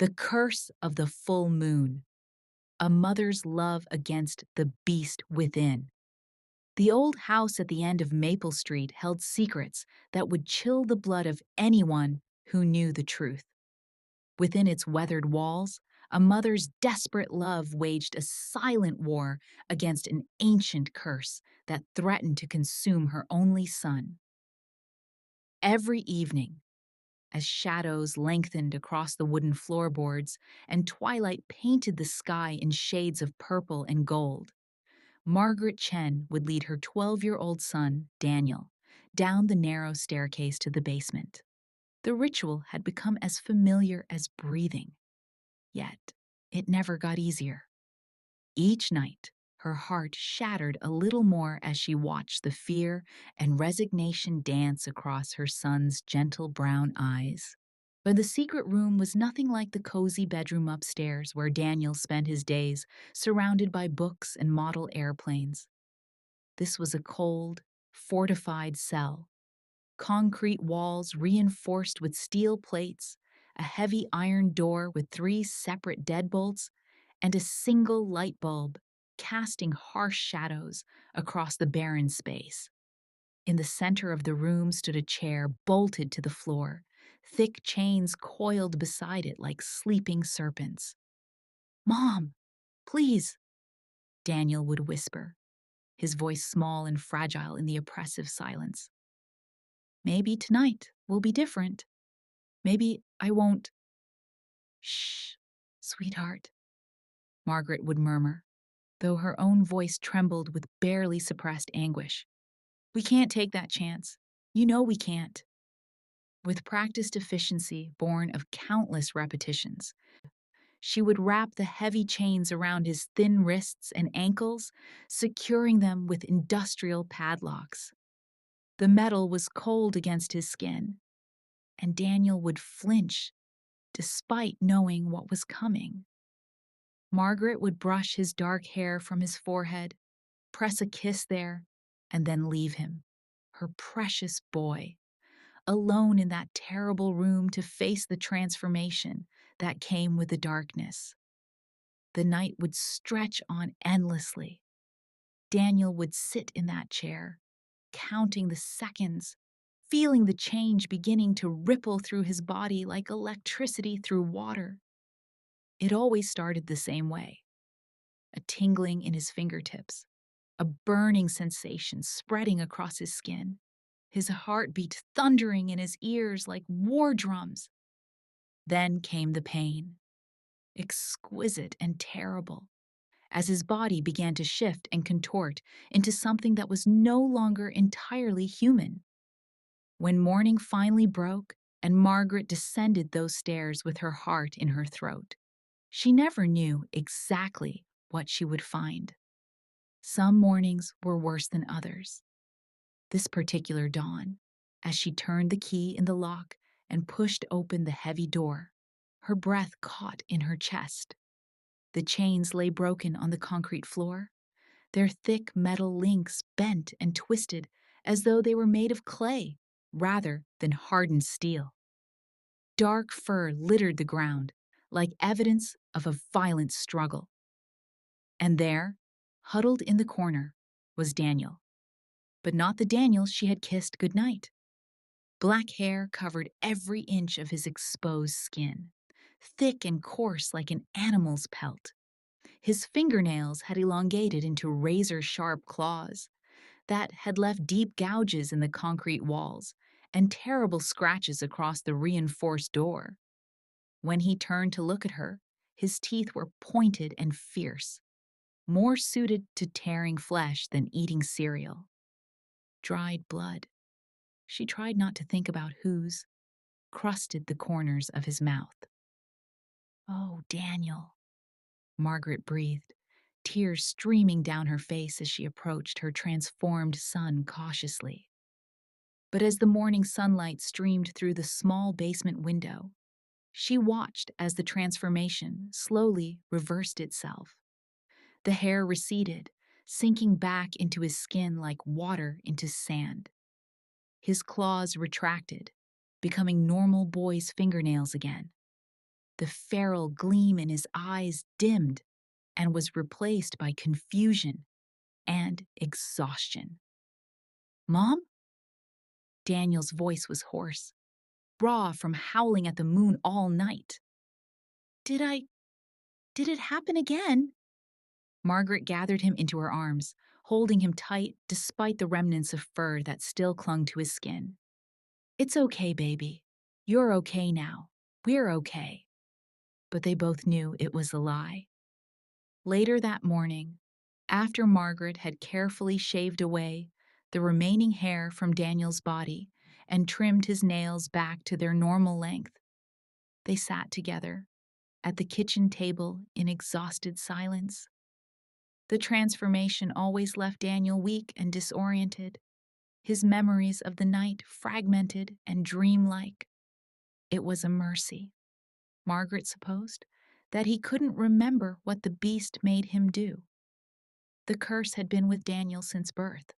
The curse of the full moon. A mother's love against the beast within. The old house at the end of Maple Street held secrets that would chill the blood of anyone who knew the truth. Within its weathered walls, a mother's desperate love waged a silent war against an ancient curse that threatened to consume her only son. Every evening, as shadows lengthened across the wooden floorboards and twilight painted the sky in shades of purple and gold, Margaret Chen would lead her 12-year-old son, Daniel, down the narrow staircase to the basement. The ritual had become as familiar as breathing, yet it never got easier. Each night, her heart shattered a little more as she watched the fear and resignation dance across her son's gentle brown eyes. But the secret room was nothing like the cozy bedroom upstairs where Daniel spent his days surrounded by books and model airplanes. This was a cold, fortified cell. Concrete walls reinforced with steel plates, a heavy iron door with 3 separate deadbolts, and a single light bulb casting harsh shadows across the barren space. In the center of the room stood a chair bolted to the floor, thick chains coiled beside it like sleeping serpents. "Mom, please," Daniel would whisper, his voice small and fragile in the oppressive silence. "Maybe tonight will be different. Maybe I won't." "Shh, sweetheart," Margaret would murmur, though her own voice trembled with barely suppressed anguish. "We can't take that chance. You know we can't." With practiced efficiency born of countless repetitions, she would wrap the heavy chains around his thin wrists and ankles, securing them with industrial padlocks. The metal was cold against his skin, and Daniel would flinch despite knowing what was coming. Margaret would brush his dark hair from his forehead, press a kiss there, and then leave him, her precious boy, alone in that terrible room to face the transformation that came with the darkness. The night would stretch on endlessly. Daniel would sit in that chair, counting the seconds, feeling the change beginning to ripple through his body like electricity through water. It always started the same way: a tingling in his fingertips, a burning sensation spreading across his skin, his heartbeat thundering in his ears like war drums. Then came the pain, exquisite and terrible, as his body began to shift and contort into something that was no longer entirely human. When morning finally broke and Margaret descended those stairs with her heart in her throat, she never knew exactly what she would find. Some mornings were worse than others. This particular dawn, as she turned the key in the lock and pushed open the heavy door, her breath caught in her chest. The chains lay broken on the concrete floor, their thick metal links bent and twisted as though they were made of clay rather than hardened steel. Dark fur littered the ground, like evidence of a violent struggle. And there, huddled in the corner, was Daniel. But not the Daniel she had kissed goodnight. Black hair covered every inch of his exposed skin, thick and coarse like an animal's pelt. His fingernails had elongated into razor-sharp claws that had left deep gouges in the concrete walls and terrible scratches across the reinforced door. When he turned to look at her, his teeth were pointed and fierce, more suited to tearing flesh than eating cereal. Dried blood, she tried not to think about whose, crusted the corners of his mouth. "Oh, Daniel," Margaret breathed, tears streaming down her face as she approached her transformed son cautiously. But as the morning sunlight streamed through the small basement window, she watched as the transformation slowly reversed itself. The hair receded, sinking back into his skin like water into sand. His claws retracted, becoming normal boy's fingernails again. The feral gleam in his eyes dimmed and was replaced by confusion and exhaustion. "Mom?" Daniel's voice was hoarse, raw from howling at the moon all night. Did it happen again?" Margaret gathered him into her arms, holding him tight despite the remnants of fur that still clung to his skin. "It's okay, baby. You're okay now. We're okay." But they both knew it was a lie. Later that morning, after Margaret had carefully shaved away the remaining hair from Daniel's body and trimmed his nails back to their normal length, they sat together at the kitchen table in exhausted silence. The transformation always left Daniel weak and disoriented, his memories of the night fragmented and dreamlike. It was a mercy, Margaret supposed, that he couldn't remember what the beast made him do. The curse had been with Daniel since birth,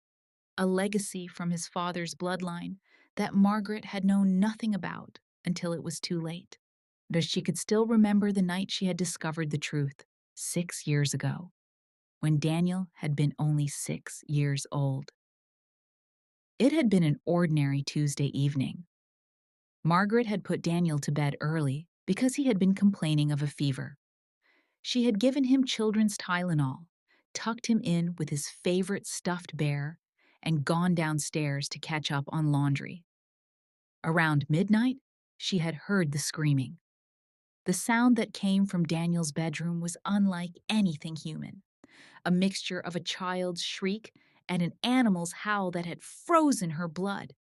a legacy from his father's bloodline that Margaret had known nothing about until it was too late. But she could still remember the night she had discovered the truth, 6 years ago, when Daniel had been only 6 years old. It had been an ordinary Tuesday evening. Margaret had put Daniel to bed early because he had been complaining of a fever. She had given him children's Tylenol, tucked him in with his favorite stuffed bear, and gone downstairs to catch up on laundry. Around midnight, she had heard the screaming. The sound that came from Daniel's bedroom was unlike anything human, a mixture of a child's shriek and an animal's howl that had frozen her blood.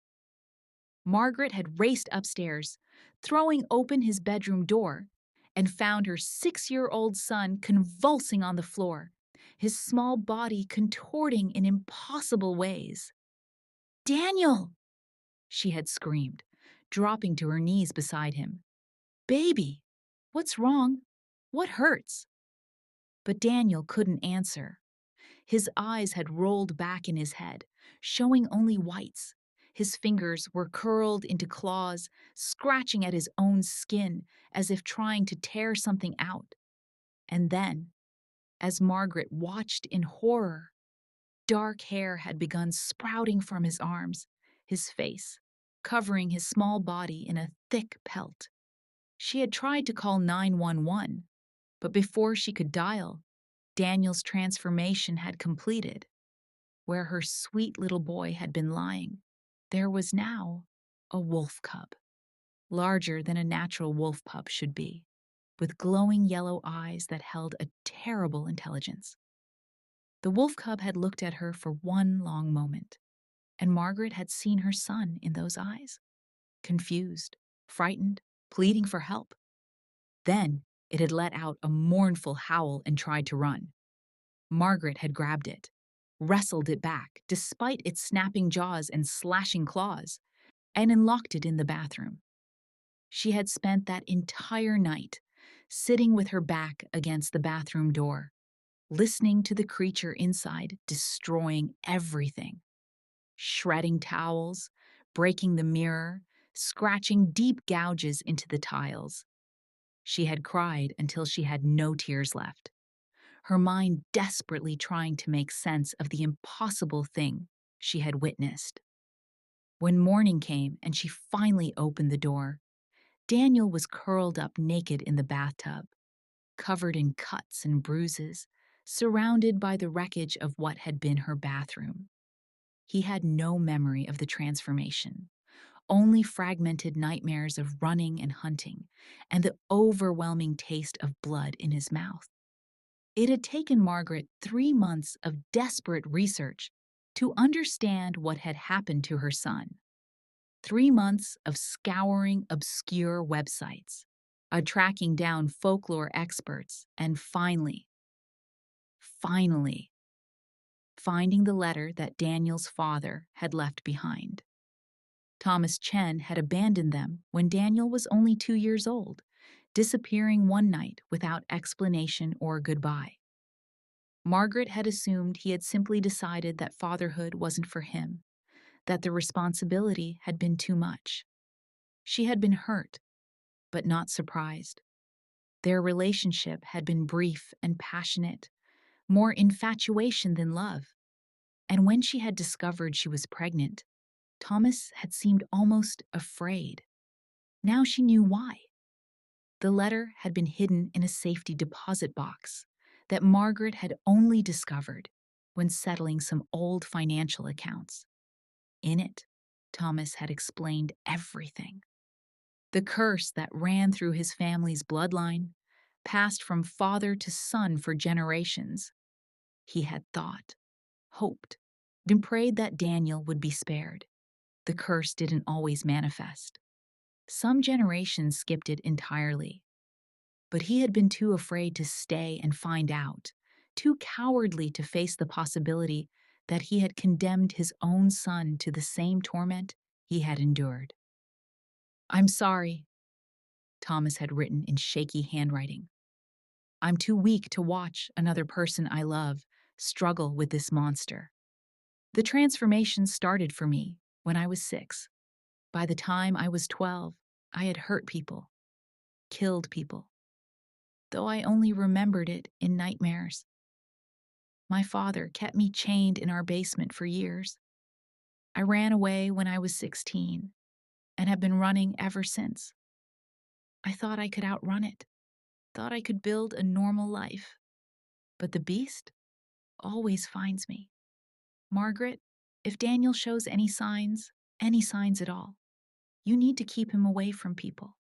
Margaret had raced upstairs, throwing open his bedroom door, and found her 6-year-old son convulsing on the floor, his small body contorting in impossible ways. "Daniel!" she had screamed, dropping to her knees beside him. "Baby, what's wrong? What hurts?" But Daniel couldn't answer. His eyes had rolled back in his head, showing only whites. His fingers were curled into claws, scratching at his own skin as if trying to tear something out. And then, as Margaret watched in horror, dark hair had begun sprouting from his arms, his face, covering his small body in a thick pelt. She had tried to call 911, but before she could dial, Daniel's transformation had completed. Where her sweet little boy had been lying, there was now a wolf cub, larger than a natural wolf pup should be, with glowing yellow eyes that held a terrible intelligence. The wolf cub had looked at her for one long moment, and Margaret had seen her son in those eyes, confused, frightened, pleading for help. Then it had let out a mournful howl and tried to run. Margaret had grabbed it, wrestled it back despite its snapping jaws and slashing claws, and unlocked it in the bathroom. She had spent that entire night sitting with her back against the bathroom door, listening to the creature inside destroying everything. Shredding towels, breaking the mirror, scratching deep gouges into the tiles. She had cried until she had no tears left, her mind desperately trying to make sense of the impossible thing she had witnessed. When morning came and she finally opened the door, Daniel was curled up naked in the bathtub, covered in cuts and bruises, surrounded by the wreckage of what had been her bathroom. He had no memory of the transformation, only fragmented nightmares of running and hunting, and the overwhelming taste of blood in his mouth. It had taken Margaret 3 months of desperate research to understand what had happened to her son. 3 months of scouring obscure websites, tracking down folklore experts, and finally, finding the letter that Daniel's father had left behind. Thomas Chen had abandoned them when Daniel was only 2 years old, disappearing one night without explanation or goodbye. Margaret had assumed he had simply decided that fatherhood wasn't for him, that the responsibility had been too much. She had been hurt, but not surprised. Their relationship had been brief and passionate, more infatuation than love. And when she had discovered she was pregnant, Thomas had seemed almost afraid. Now she knew why. The letter had been hidden in a safety deposit box that Margaret had only discovered when settling some old financial accounts. In it, Thomas had explained everything. The curse that ran through his family's bloodline, passed from father to son for generations. He had thought, hoped, and prayed that Daniel would be spared. The curse didn't always manifest. Some generations skipped it entirely. But he had been too afraid to stay and find out, too cowardly to face the possibility that he had condemned his own son to the same torment he had endured. "I'm sorry," Thomas had written in shaky handwriting. "I'm too weak to watch another person I love struggle with this monster. The transformation started for me when I was 6. By the time I was 12, I had hurt people, killed people, though I only remembered it in nightmares. My father kept me chained in our basement for years. I ran away when I was 16 and have been running ever since. I thought I could outrun it, thought I could build a normal life. But the beast always finds me. Margaret, if Daniel shows any signs at all, you need to keep him away from people,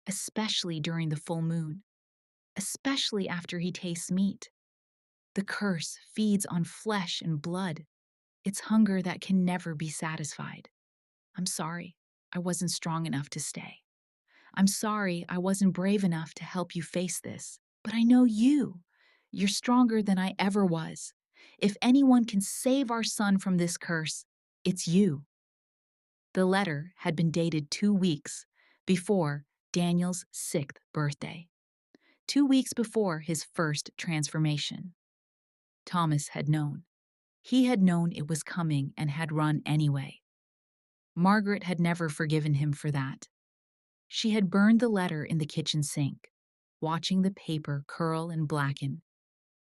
especially during the full moon, especially after he tastes meat. The curse feeds on flesh and blood. It's hunger that can never be satisfied. I'm sorry I wasn't strong enough to stay. I'm sorry I wasn't brave enough to help you face this. But I know you. You're stronger than I ever was. If anyone can save our son from this curse, it's you." The letter had been dated 2 weeks before Daniel's 6th birthday, 2 weeks before his first transformation. Thomas had known. He had known it was coming and had run anyway. Margaret had never forgiven him for that. She had burned the letter in the kitchen sink, watching the paper curl and blacken,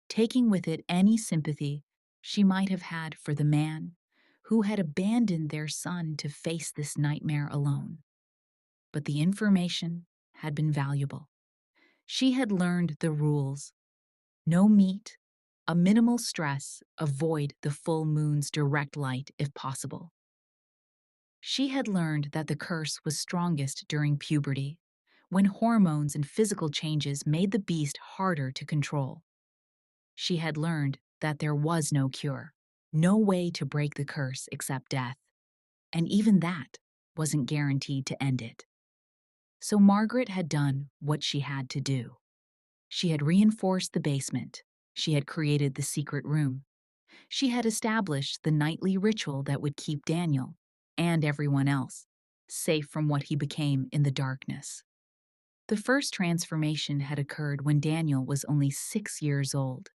taking with it any sympathy she might have had for the man who had abandoned their son to face this nightmare alone. But the information had been valuable. She had learned the rules. No meat, a minimal stress, avoid the full moon's direct light if possible. She had learned that the curse was strongest during puberty, when hormones and physical changes made the beast harder to control. She had learned that there was no cure, no way to break the curse except death, and even that wasn't guaranteed to end it. So Margaret had done what she had to do. She had reinforced the basement. She had created the secret room. She had established the nightly ritual that would keep Daniel, and everyone else, safe from what he became in the darkness. The first transformation had occurred when Daniel was only 6 years old,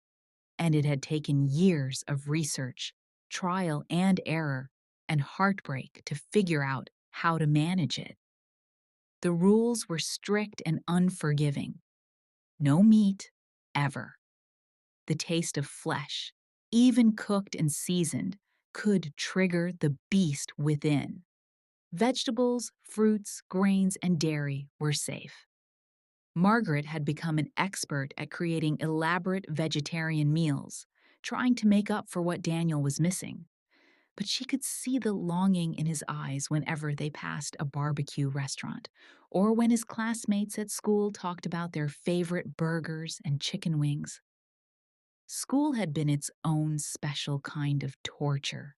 and it had taken years of research, trial and error, and heartbreak to figure out how to manage it. The rules were strict and unforgiving. No meat, ever. The taste of flesh, even cooked and seasoned, could trigger the beast within. Vegetables, fruits, grains, and dairy were safe. Margaret had become an expert at creating elaborate vegetarian meals, trying to make up for what Daniel was missing. But she could see the longing in his eyes whenever they passed a barbecue restaurant, or when his classmates at school talked about their favorite burgers and chicken wings. School had been its own special kind of torture.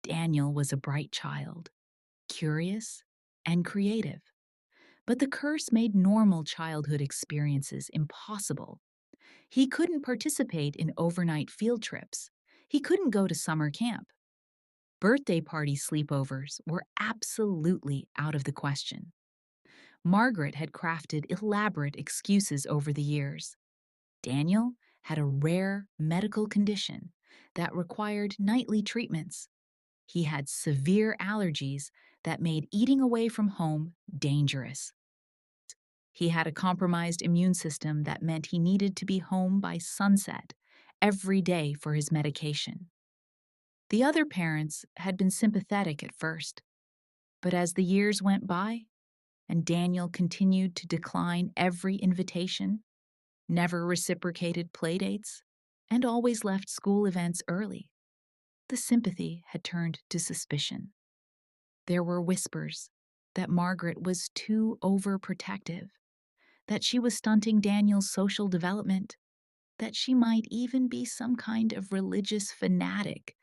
Daniel was a bright child, curious and creative. But the curse made normal childhood experiences impossible. He couldn't participate in overnight field trips. He couldn't go to summer camp. Birthday party sleepovers were absolutely out of the question. Margaret had crafted elaborate excuses over the years. Daniel had a rare medical condition that required nightly treatments. He had severe allergies that made eating away from home dangerous. He had a compromised immune system that meant he needed to be home by sunset every day for his medication. The other parents had been sympathetic at first, but as the years went by and Daniel continued to decline every invitation, never reciprocated playdates, and always left school events early, the sympathy had turned to suspicion. There were whispers that Margaret was too overprotective, that she was stunting Daniel's social development, that she might even be some kind of religious fanatic,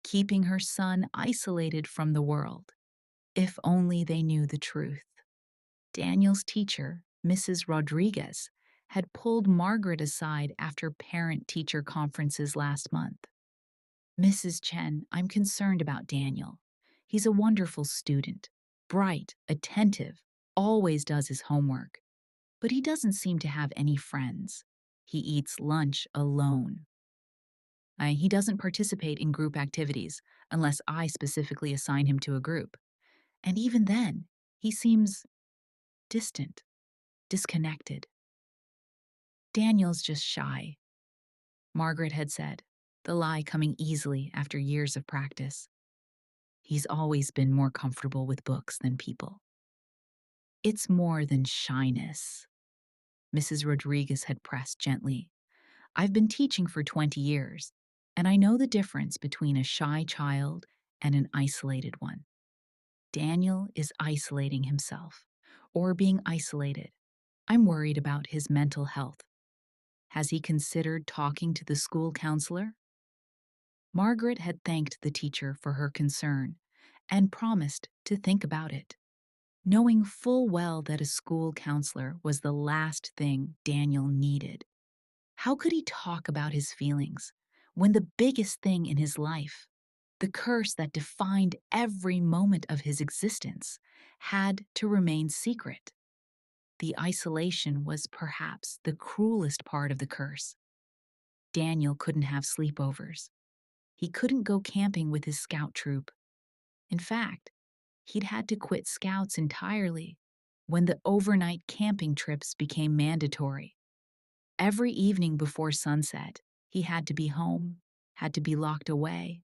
keeping her son isolated from the world. If only they knew the truth. Daniel's teacher, Mrs. Rodriguez, had pulled Margaret aside after parent-teacher conferences last month. "Mrs. Chen, I'm concerned about Daniel. He's a wonderful student, bright, attentive, always does his homework. But he doesn't seem to have any friends. He eats lunch alone. He doesn't participate in group activities unless I specifically assign him to a group. And even then, he seems distant, disconnected. Daniel's just shy," Margaret had said, the lie coming easily after years of practice. "He's always been more comfortable with books than people." "It's more than shyness," Mrs. Rodriguez had pressed gently. "I've been teaching for 20 years, and I know the difference between a shy child and an isolated one. Daniel is isolating himself, or being isolated. I'm worried about his mental health. Has he considered talking to the school counselor?" Margaret had thanked the teacher for her concern and promised to think about it, knowing full well that a school counselor was the last thing Daniel needed. How could he talk about his feelings when the biggest thing in his life, the curse that defined every moment of his existence, had to remain secret? The isolation was perhaps the cruelest part of the curse. Daniel couldn't have sleepovers. He couldn't go camping with his scout troop. In fact, he'd had to quit scouts entirely when the overnight camping trips became mandatory. Every evening before sunset, he had to be home, had to be locked away.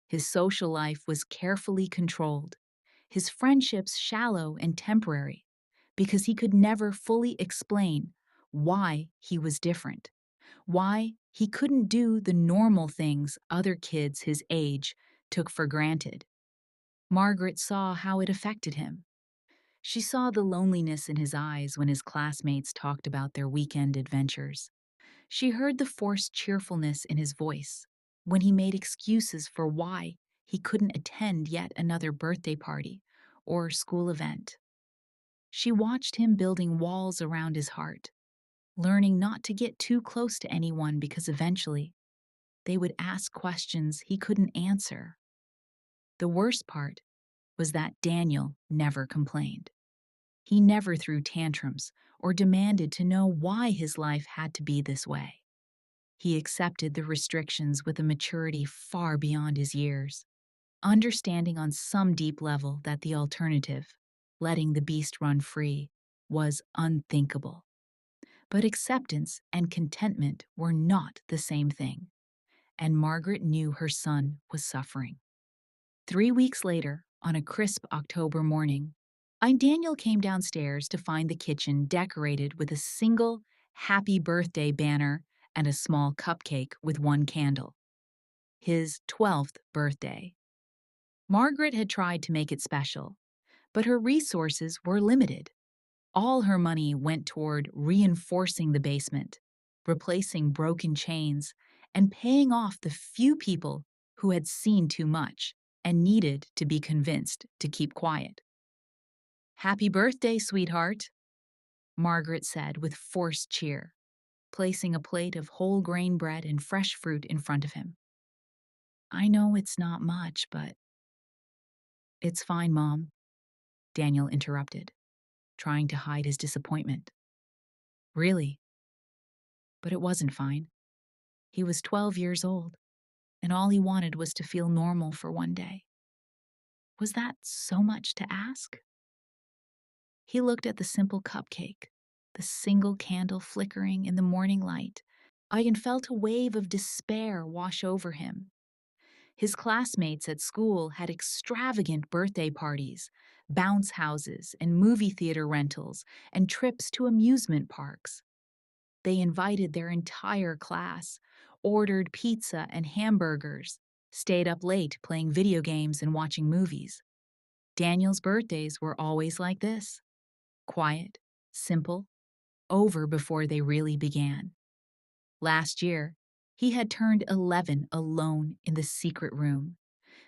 His social life was carefully controlled, his friendships shallow and temporary, because he could never fully explain why he was different, why he couldn't do the normal things other kids his age took for granted. Margaret saw how it affected him. She saw the loneliness in his eyes when his classmates talked about their weekend adventures. She heard the forced cheerfulness in his voice when he made excuses for why he couldn't attend yet another birthday party or school event. She watched him building walls around his heart, learning not to get too close to anyone because eventually they would ask questions he couldn't answer. The worst part was that Daniel never complained. He never threw tantrums or demanded to know why his life had to be this way. He accepted the restrictions with a maturity far beyond his years, understanding on some deep level that the alternative, letting the beast run free, was unthinkable. But acceptance and contentment were not the same thing, and Margaret knew her son was suffering. 3 weeks later, on a crisp October morning, Daniel came downstairs to find the kitchen decorated with a single happy birthday banner and a small cupcake with one candle. His 12th birthday. Margaret had tried to make it special, but her resources were limited. All her money went toward reinforcing the basement, replacing broken chains, and paying off the few people who had seen too much and needed to be convinced to keep quiet. "Happy birthday, sweetheart," Margaret said with forced cheer, placing a plate of whole grain bread and fresh fruit in front of him. "I know it's not much, but—" "It's fine, Mom," Daniel interrupted, trying to hide his disappointment. Really? But it wasn't fine. He was 12 years old, and all he wanted was to feel normal for one day. Was that so much to ask? He looked at the simple cupcake, the single candle flickering in the morning light. Ian felt a wave of despair wash over him. His classmates at school had extravagant birthday parties, bounce houses, and movie theater rentals, and trips to amusement parks. They invited their entire class, ordered pizza and hamburgers, stayed up late playing video games and watching movies. Daniel's birthdays were always like this: quiet, simple, over before they really began. Last year, he had turned 11 alone in the secret room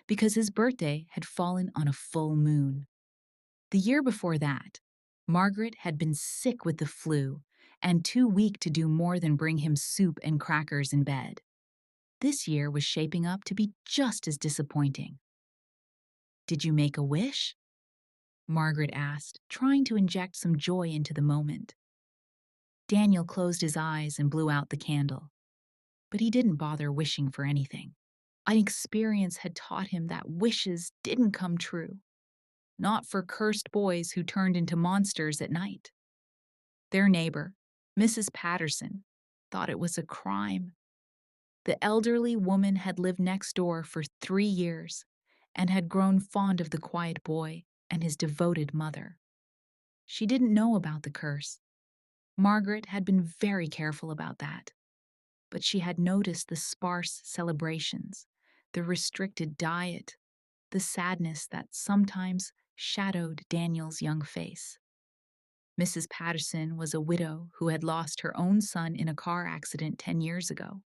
because his birthday had fallen on a full moon. The year before that, Margaret had been sick with the flu and too weak to do more than bring him soup and crackers in bed. This year was shaping up to be just as disappointing. "Did you make a wish?" Margaret asked, trying to inject some joy into the moment. Daniel closed his eyes and blew out the candle, but he didn't bother wishing for anything. An experience had taught him that wishes didn't come true, not for cursed boys who turned into monsters at night. Their neighbor, Mrs. Patterson, thought it was a crime. The elderly woman had lived next door for 3 years and had grown fond of the quiet boy and his devoted mother. She didn't know about the curse. Margaret had been very careful about that, but she had noticed the sparse celebrations, the restricted diet, the sadness that sometimes shadowed Daniel's young face. Mrs. Patterson was a widow who had lost her own son in a car accident 10 years ago.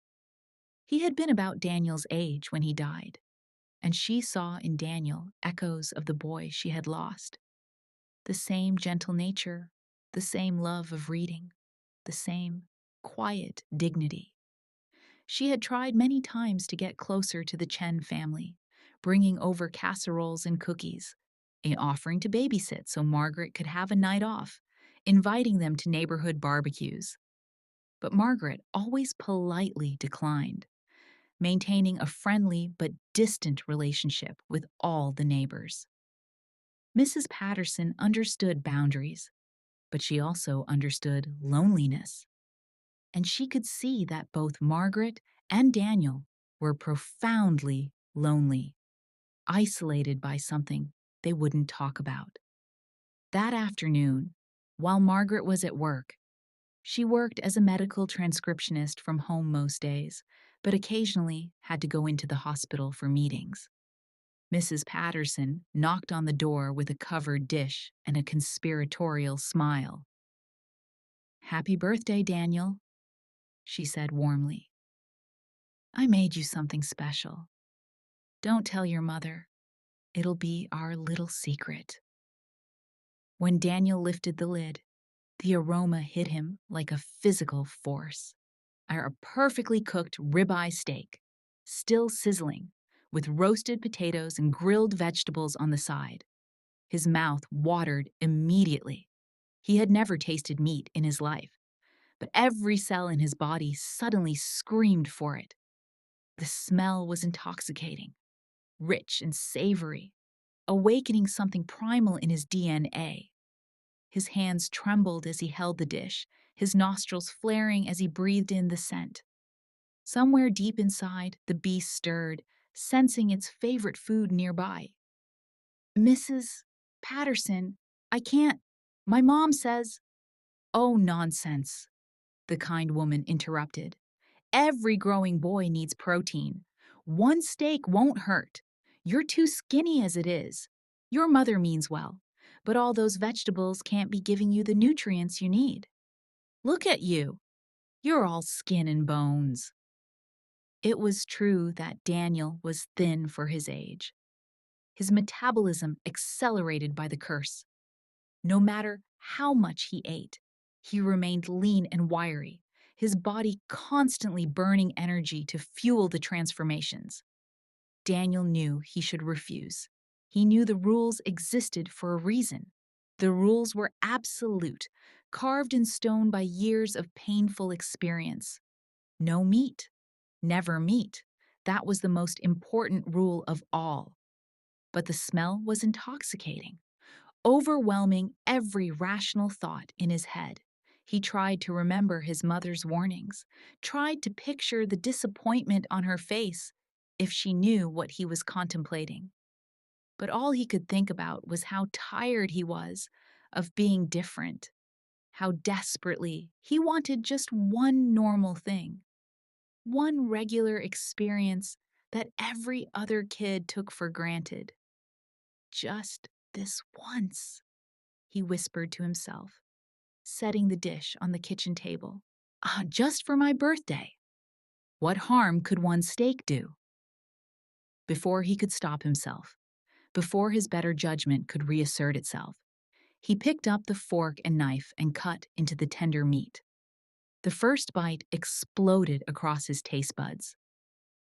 He had been about Daniel's age when he died, and she saw in Daniel echoes of the boy she had lost. The same gentle nature, the same love of reading, the same quiet dignity. She had tried many times to get closer to the Chen family, bringing over casseroles and cookies, offering to babysit so Margaret could have a night off, inviting them to neighborhood barbecues. But Margaret always politely declined, maintaining a friendly but distant relationship with all the neighbors. Mrs. Patterson understood boundaries, but she also understood loneliness. And she could see that both Margaret and Daniel were profoundly lonely, isolated by something they wouldn't talk about. That afternoon, while Margaret was at work, she worked as a medical transcriptionist from home most days, but occasionally had to go into the hospital for meetings. Mrs. Patterson knocked on the door with a covered dish and a conspiratorial smile. "Happy birthday, Daniel," she said warmly. "I made you something special. Don't tell your mother. It'll be our little secret." When Daniel lifted the lid, the aroma hit him like a physical force. A perfectly cooked ribeye steak, still sizzling, with roasted potatoes and grilled vegetables on the side. His mouth watered immediately. He had never tasted meat in his life, but every cell in his body suddenly screamed for it. The smell was intoxicating, rich and savory, awakening something primal in his DNA. His hands trembled as he held the dish, his nostrils flaring as he breathed in the scent. Somewhere deep inside, the beast stirred, sensing its favorite food nearby. "Mrs. Patterson, I can't. My mom says—" "Oh, nonsense," the kind woman interrupted. "Every growing boy needs protein. One steak won't hurt. You're too skinny as it is. Your mother means well, but all those vegetables can't be giving you the nutrients you need. Look at you. You're all skin and bones." It was true that Daniel was thin for his age. His metabolism accelerated by the curse. No matter how much he ate, he remained lean and wiry, his body constantly burning energy to fuel the transformations. Daniel knew he should refuse. He knew the rules existed for a reason. The rules were absolute, carved in stone by years of painful experience. No meat. Never meat. That was the most important rule of all. But the smell was intoxicating, overwhelming every rational thought in his head. He tried to remember his mother's warnings, tried to picture the disappointment on her face if she knew what he was contemplating. But all he could think about was how tired he was of being different, how desperately he wanted just one normal thing, one regular experience that every other kid took for granted. Just this once, he whispered to himself, setting the dish on the kitchen table. Ah, just for my birthday. What harm could one steak do? Before he could stop himself, before his better judgment could reassert itself, he picked up the fork and knife and cut into the tender meat. The first bite exploded across his taste buds.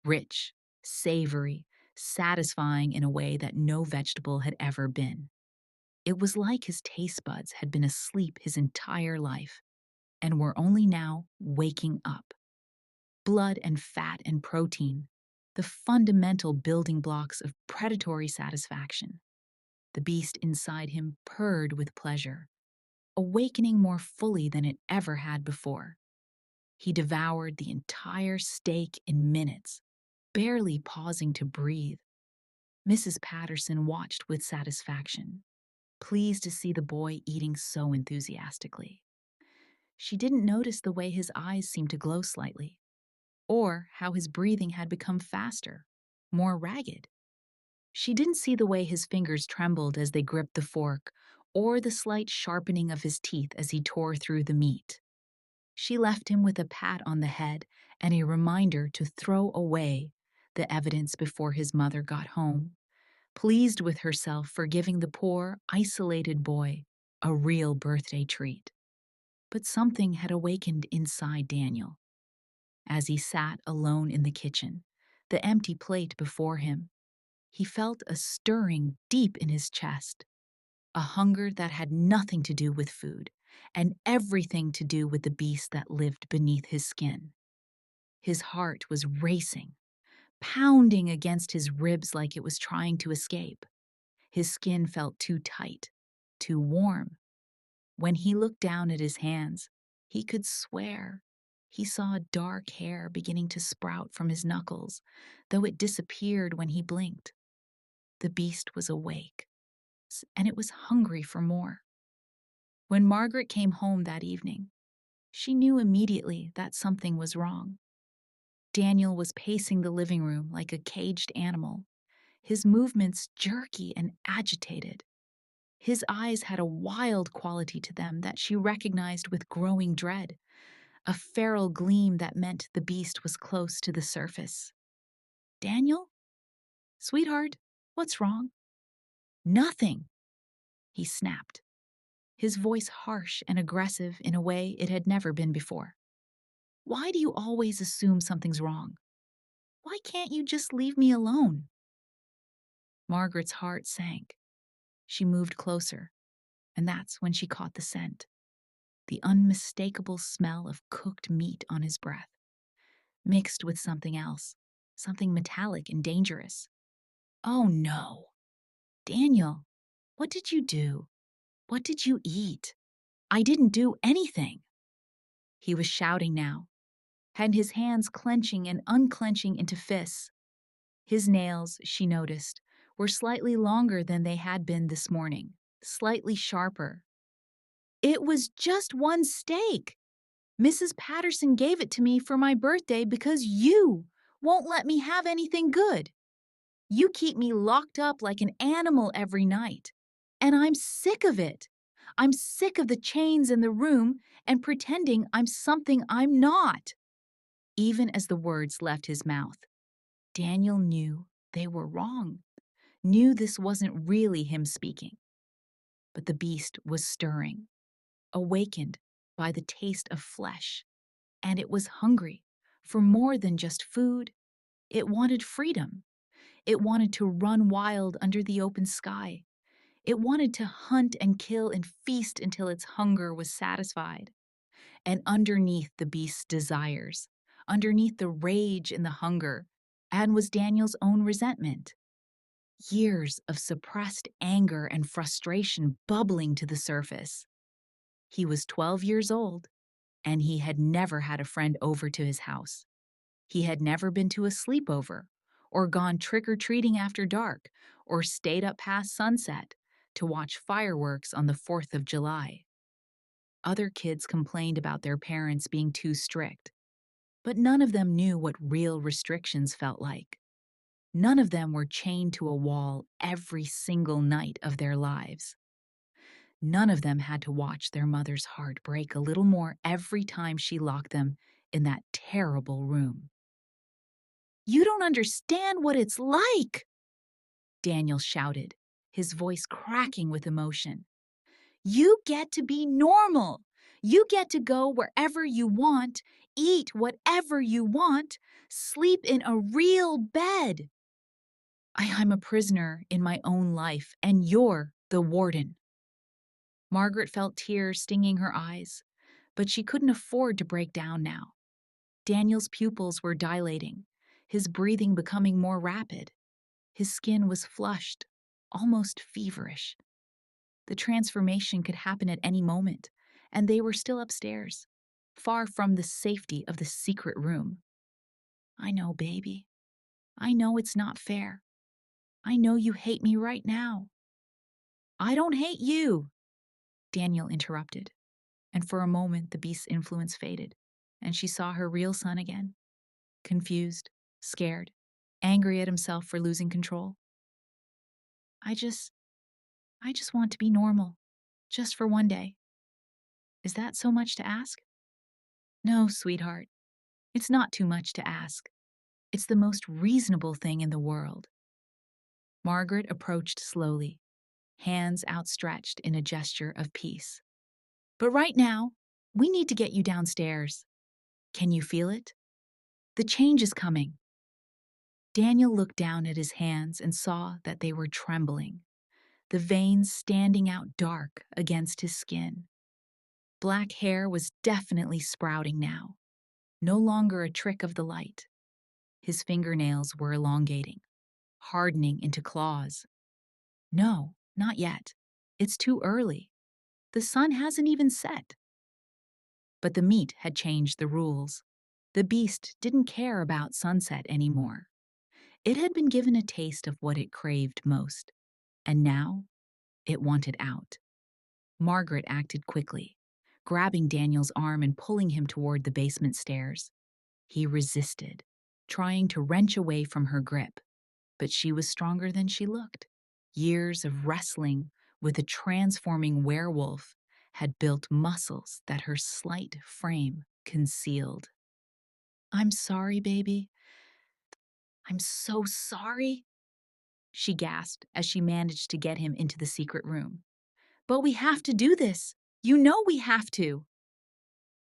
Rich, savory, satisfying in a way that no vegetable had ever been. It was like his taste buds had been asleep his entire life and were only now waking up. Blood and fat and protein, the fundamental building blocks of predatory satisfaction. The beast inside him purred with pleasure, awakening more fully than it ever had before. He devoured the entire steak in minutes, barely pausing to breathe. Mrs. Patterson watched with satisfaction, pleased to see the boy eating so enthusiastically. She didn't notice the way his eyes seemed to glow slightly, or how his breathing had become faster, more ragged. She didn't see the way his fingers trembled as they gripped the fork, or the slight sharpening of his teeth as he tore through the meat. She left him with a pat on the head and a reminder to throw away the evidence before his mother got home, pleased with herself for giving the poor, isolated boy a real birthday treat. But something had awakened inside Daniel. As he sat alone in the kitchen, the empty plate before him, he felt a stirring deep in his chest, a hunger that had nothing to do with food and everything to do with the beast that lived beneath his skin. His heart was racing, pounding against his ribs like it was trying to escape. His skin felt too tight, too warm. When he looked down at his hands, he could swear he saw dark hair beginning to sprout from his knuckles, though it disappeared when he blinked. The beast was awake, and it was hungry for more. When Margaret came home that evening, she knew immediately that something was wrong. Daniel was pacing the living room like a caged animal, his movements jerky and agitated. His eyes had a wild quality to them that she recognized with growing dread, a feral gleam that meant the beast was close to the surface. Daniel? Sweetheart, what's wrong? Nothing, he snapped, his voice harsh and aggressive in a way it had never been before. Why do you always assume something's wrong? Why can't you just leave me alone? Margaret's heart sank. She moved closer, and that's when she caught the scent, the unmistakable smell of cooked meat on his breath, mixed with something else, something metallic and dangerous. Oh no. Daniel, what did you do? What did you eat? I didn't do anything. He was shouting now, and his hands clenching and unclenching into fists. His nails, she noticed, were slightly longer than they had been this morning, slightly sharper. It was just one steak. Mrs. Patterson gave it to me for my birthday because you won't let me have anything good. You keep me locked up like an animal every night, and I'm sick of it. I'm sick of the chains in the room and pretending I'm something I'm not. Even as the words left his mouth, Daniel knew they were wrong, knew this wasn't really him speaking. But the beast was stirring, awakened by the taste of flesh, and it was hungry for more than just food. It wanted freedom. It wanted to run wild under the open sky. It wanted to hunt and kill and feast until its hunger was satisfied. And underneath the beast's desires, underneath the rage and the hunger, and was Daniel's own resentment. Years of suppressed anger and frustration bubbling to the surface. He was 12 years old, and he had never had a friend over to his house. He had never been to a sleepover, or gone trick-or-treating after dark, or stayed up past sunset to watch fireworks on the 4th of July. Other kids complained about their parents being too strict, but none of them knew what real restrictions felt like. None of them were chained to a wall every single night of their lives. None of them had to watch their mother's heart break a little more every time she locked them in that terrible room. "You don't understand what it's like!" Daniel shouted, his voice cracking with emotion. "You get to be normal. You get to go wherever you want, eat whatever you want, sleep in a real bed. I'm a prisoner in my own life, and you're the warden." Margaret felt tears stinging her eyes, but she couldn't afford to break down now. Daniel's pupils were dilating, his breathing becoming more rapid. His skin was flushed, almost feverish. The transformation could happen at any moment, and they were still upstairs, far from the safety of the secret room. "I know, baby. I know it's not fair. I know you hate me right now." "I don't hate you," Daniel interrupted, and for a moment the beast's influence faded, and she saw her real son again, confused, scared, angry at himself for losing control. I just want to be normal, just for one day. Is that so much to ask?" "No, sweetheart, it's not too much to ask. It's the most reasonable thing in the world." Margaret approached slowly, hands outstretched in a gesture of peace. "But right now, we need to get you downstairs. Can you feel it? The change is coming." Daniel looked down at his hands and saw that they were trembling, the veins standing out dark against his skin. Black hair was definitely sprouting now, no longer a trick of the light. His fingernails were elongating, hardening into claws. "No, not yet. It's too early. The sun hasn't even set." But the meat had changed the rules. The beast didn't care about sunset anymore. It had been given a taste of what it craved most, and now it wanted out. Margaret acted quickly, grabbing Daniel's arm and pulling him toward the basement stairs. He resisted, trying to wrench away from her grip, but she was stronger than she looked. Years of wrestling with a transforming werewolf had built muscles that her slight frame concealed. "I'm sorry, baby. I'm so sorry," she gasped as she managed to get him into the secret room. "But we have to do this. You know we have to."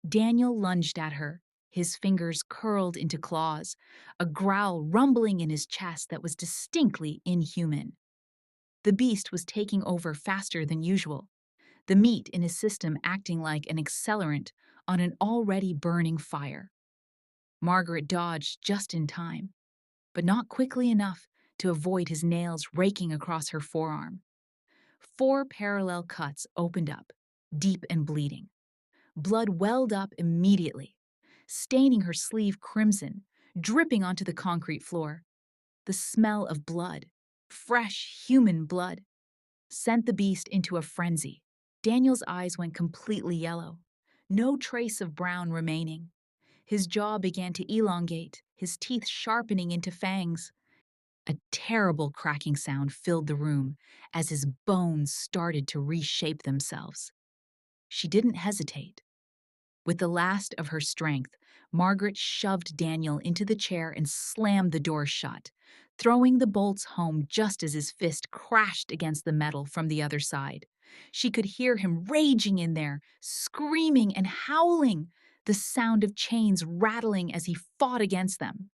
Daniel lunged at her, his fingers curled into claws, a growl rumbling in his chest that was distinctly inhuman. The beast was taking over faster than usual, the meat in his system acting like an accelerant on an already burning fire. Margaret dodged just in time, but not quickly enough to avoid his nails raking across her forearm. 4 parallel cuts opened up, deep and bleeding. Blood welled up immediately, staining her sleeve crimson, dripping onto the concrete floor. The smell of blood, fresh human blood, sent the beast into a frenzy. Daniel's eyes went completely yellow, no trace of brown remaining. His jaw began to elongate, his teeth sharpening into fangs. A terrible cracking sound filled the room as his bones started to reshape themselves. She didn't hesitate. With the last of her strength, Margaret shoved Daniel into the chair and slammed the door shut, throwing the bolts home just as his fist crashed against the metal from the other side. She could hear him raging in there, screaming and howling, the sound of chains rattling as he fought against them.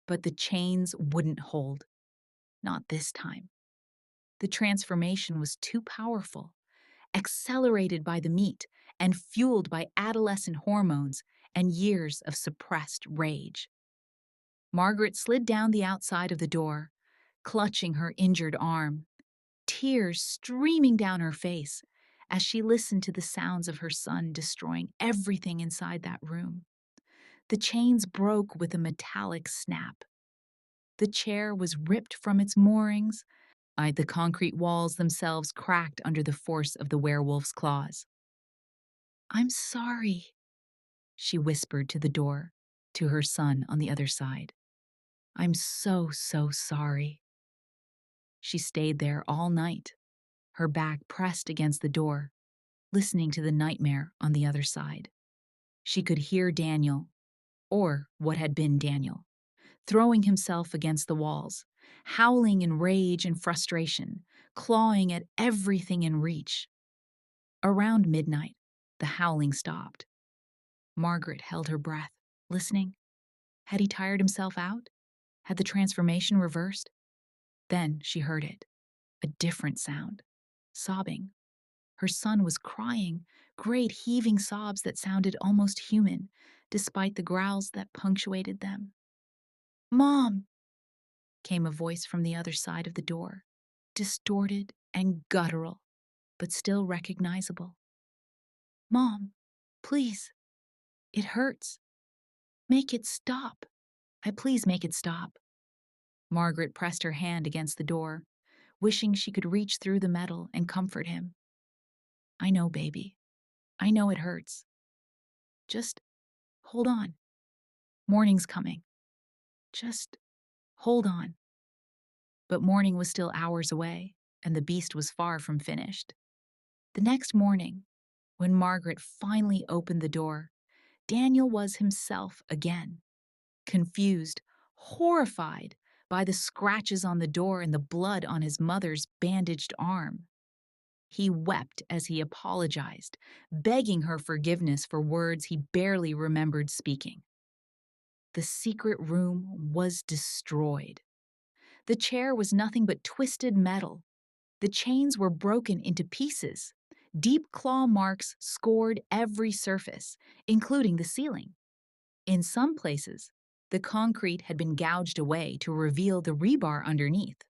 But the chains wouldn't hold. Not this time. The transformation was too powerful, accelerated by the meat and fueled by adolescent hormones and years of suppressed rage. Margaret slid down the outside of the door, clutching her injured arm, tears streaming down her face as she listened to the sounds of her son destroying everything inside that room. The chains broke with a metallic snap. The chair was ripped from its moorings. The concrete walls themselves cracked under the force of the werewolf's claws. "I'm sorry," she whispered to the door, to her son on the other side. "I'm so, so sorry." She stayed there all night, her back pressed against the door, listening to the nightmare on the other side. She could hear Daniel, or what had been Daniel, throwing himself against the walls, howling in rage and frustration, clawing at everything in reach. Around midnight, the howling stopped. Margaret held her breath, listening. Had he tired himself out? Had the transformation reversed? Then she heard it. A different sound. Sobbing. Her son was crying, great heaving sobs that sounded almost human, despite the growls that punctuated them. "Mom!" came a voice from the other side of the door, distorted and guttural, but still recognizable. "Mom, please. It hurts. Make it stop. Please make it stop." Margaret pressed her hand against the door, wishing she could reach through the metal and comfort him. "I know, baby. I know it hurts. Just hold on. Morning's coming. Just hold on." But morning was still hours away, and the beast was far from finished. The next morning, when Margaret finally opened the door, Daniel was himself again, confused, horrified by the scratches on the door and the blood on his mother's bandaged arm. He wept as he apologized, begging her forgiveness for words he barely remembered speaking. The secret room was destroyed. The chair was nothing but twisted metal. The chains were broken into pieces. Deep claw marks scored every surface, including the ceiling. In some places, the concrete had been gouged away to reveal the rebar underneath.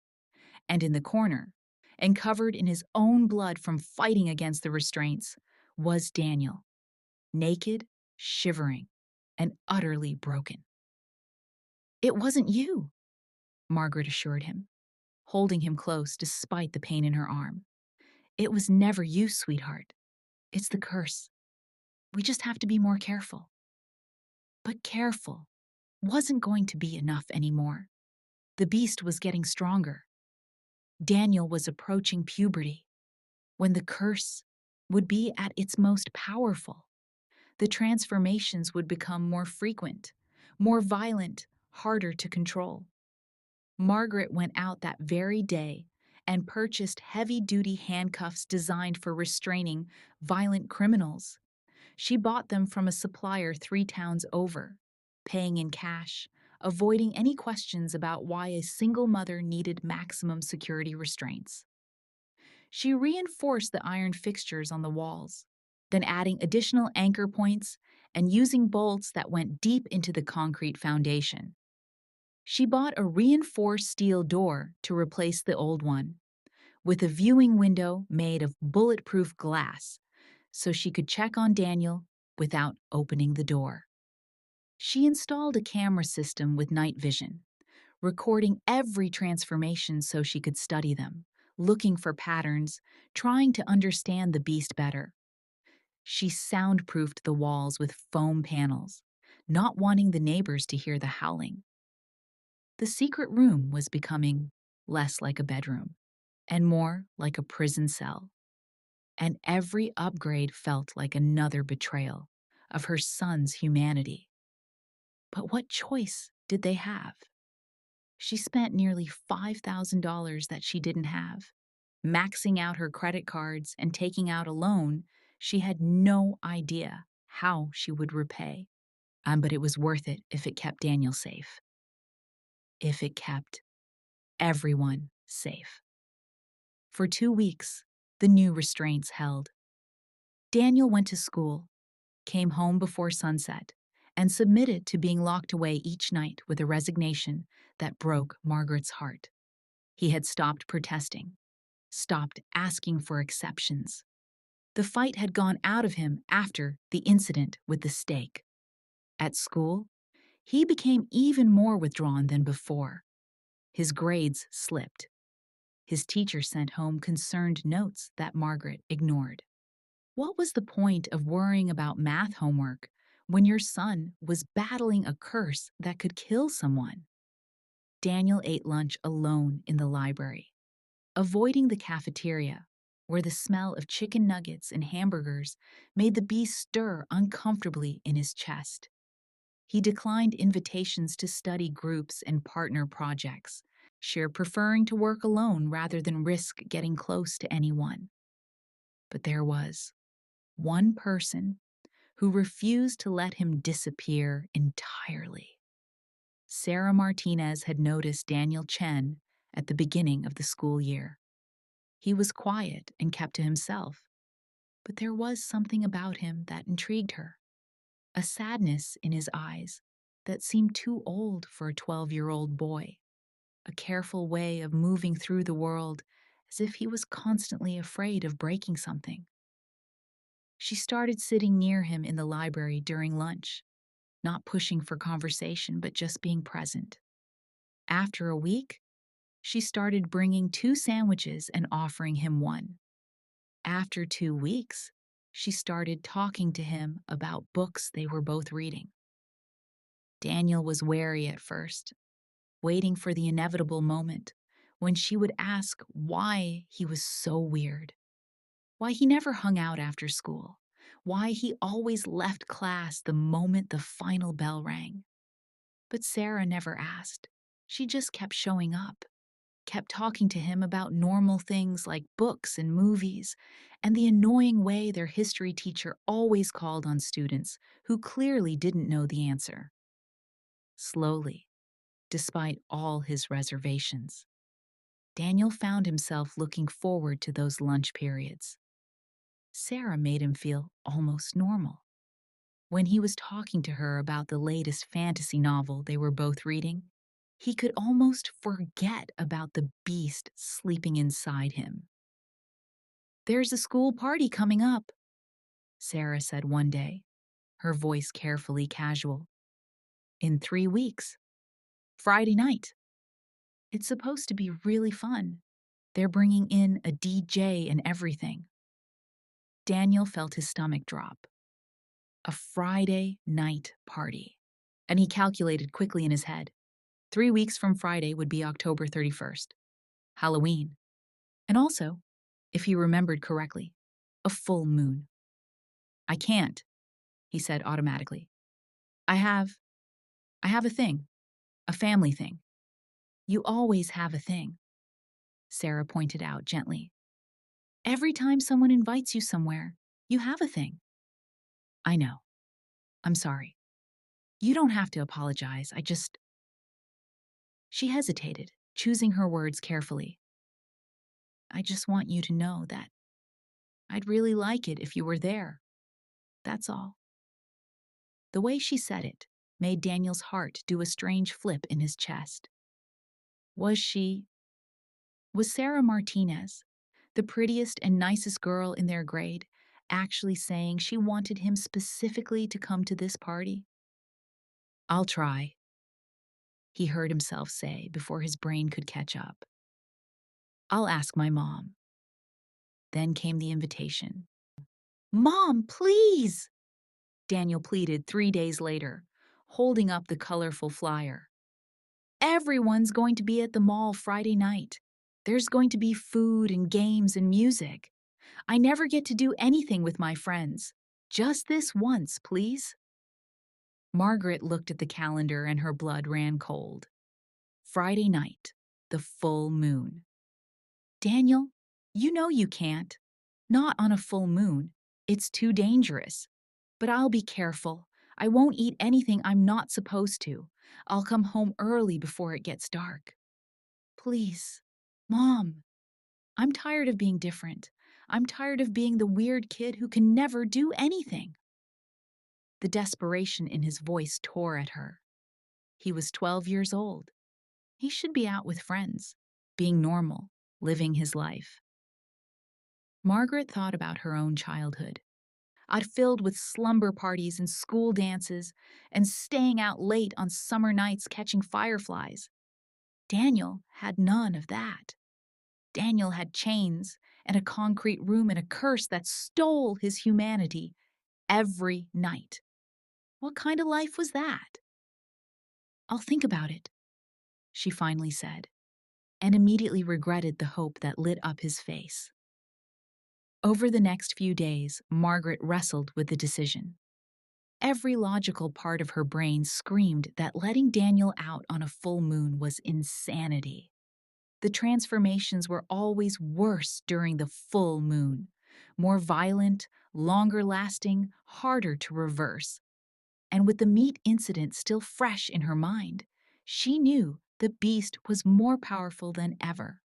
And in the corner, and covered in his own blood from fighting against the restraints, was Daniel, naked, shivering, and utterly broken. "It wasn't you," Margaret assured him, holding him close despite the pain in her arm. "It was never you, sweetheart. It's the curse. We just have to be more careful." But careful wasn't going to be enough anymore. The beast was getting stronger. Daniel was approaching puberty, when the curse would be at its most powerful. The transformations would become more frequent, more violent, harder to control. Margaret went out that very day and purchased heavy-duty handcuffs designed for restraining violent criminals. She bought them from a supplier 3 towns over, paying in cash, avoiding any questions about why a single mother needed maximum security restraints. She reinforced the iron fixtures on the walls, then adding additional anchor points and using bolts that went deep into the concrete foundation. She bought a reinforced steel door to replace the old one, with a viewing window made of bulletproof glass, so she could check on Daniel without opening the door. She installed a camera system with night vision, recording every transformation so she could study them, looking for patterns, trying to understand the beast better. She soundproofed the walls with foam panels, not wanting the neighbors to hear the howling. The secret room was becoming less like a bedroom and more like a prison cell. And every upgrade felt like another betrayal of her son's humanity. But what choice did they have? She spent nearly $5,000 that she didn't have, maxing out her credit cards and taking out a loan she had no idea how she would repay. But it was worth it if it kept Daniel safe. If it kept everyone safe. For 2 weeks, the new restraints held. Daniel went to school, came home before sunset, and submitted to being locked away each night with a resignation that broke Margaret's heart. He had stopped protesting, stopped asking for exceptions. The fight had gone out of him after the incident with the stake. At school, he became even more withdrawn than before. His grades slipped. His teacher sent home concerned notes that Margaret ignored. What was the point of worrying about math homework when your son was battling a curse that could kill someone? Daniel ate lunch alone in the library, avoiding the cafeteria, where the smell of chicken nuggets and hamburgers made the beast stir uncomfortably in his chest. He declined invitations to study groups and partner projects, preferring to work alone rather than risk getting close to anyone. But there was one person who refused to let him disappear entirely. Sarah Martinez had noticed Daniel Chen at the beginning of the school year. He was quiet and kept to himself, but there was something about him that intrigued her, a sadness in his eyes that seemed too old for a 12-year-old boy, a careful way of moving through the world as if he was constantly afraid of breaking something. She started sitting near him in the library during lunch, not pushing for conversation but just being present. After a week, she started bringing 2 sandwiches and offering him one. After 2 weeks, she started talking to him about books they were both reading. Daniel was wary at first, waiting for the inevitable moment when she would ask why he was so weird, why he never hung out after school, why he always left class the moment the final bell rang. But Sarah never asked. She just kept showing up, kept talking to him about normal things like books and movies, and the annoying way their history teacher always called on students who clearly didn't know the answer. Slowly, despite all his reservations, Daniel found himself looking forward to those lunch periods. Sarah made him feel almost normal. When he was talking to her about the latest fantasy novel they were both reading, he could almost forget about the beast sleeping inside him. "There's a school party coming up," Sarah said one day, her voice carefully casual. "In 3 weeks. Friday night. It's supposed to be really fun. They're bringing in a DJ and everything." Daniel felt his stomach drop. A Friday night party. And he calculated quickly in his head. 3 weeks from Friday would be October 31st, Halloween. And also, if he remembered correctly, a full moon. "I can't," he said automatically. I have a thing, a family thing." "You always have a thing," Sarah pointed out gently. "Every time someone invites you somewhere, you have a thing." "I know. I'm sorry. You don't have to apologize. She hesitated, choosing her words carefully. "I just want you to know that I'd really like it if you were there. That's all." The way she said it made Daniel's heart do a strange flip in his chest. Was Sarah Martinez, the prettiest and nicest girl in their grade, actually saying she wanted him specifically to come to this party? "I'll try," he heard himself say before his brain could catch up. "I'll ask my mom." Then came the invitation. "Mom, please!" Daniel pleaded 3 days later, holding up the colorful flyer. "Everyone's going to be at the mall Friday night. There's going to be food and games and music. I never get to do anything with my friends. Just this once, please." Margaret looked at the calendar and her blood ran cold. Friday night, the full moon. "Daniel, you know you can't. Not on a full moon. It's too dangerous. But I'll be careful. I won't eat anything I'm not supposed to. I'll come home early before it gets dark. Please, Mom. I'm tired of being different. I'm tired of being the weird kid who can never do anything." The desperation in his voice tore at her. He was 12 years old. He should be out with friends, being normal, living his life. Margaret thought about her own childhood, filled with slumber parties and school dances and staying out late on summer nights catching fireflies. Daniel had none of that. Daniel had chains and a concrete room and a curse that stole his humanity every night. What kind of life was that? I'll think about it, she finally said, and immediately regretted the hope that lit up his face. Over the next few days, Margaret wrestled with the decision. Every logical part of her brain screamed that letting Daniel out on a full moon was insanity. The transformations were always worse during the full moon, more violent, longer lasting, harder to reverse. And with the meat incident still fresh in her mind, she knew the beast was more powerful than ever.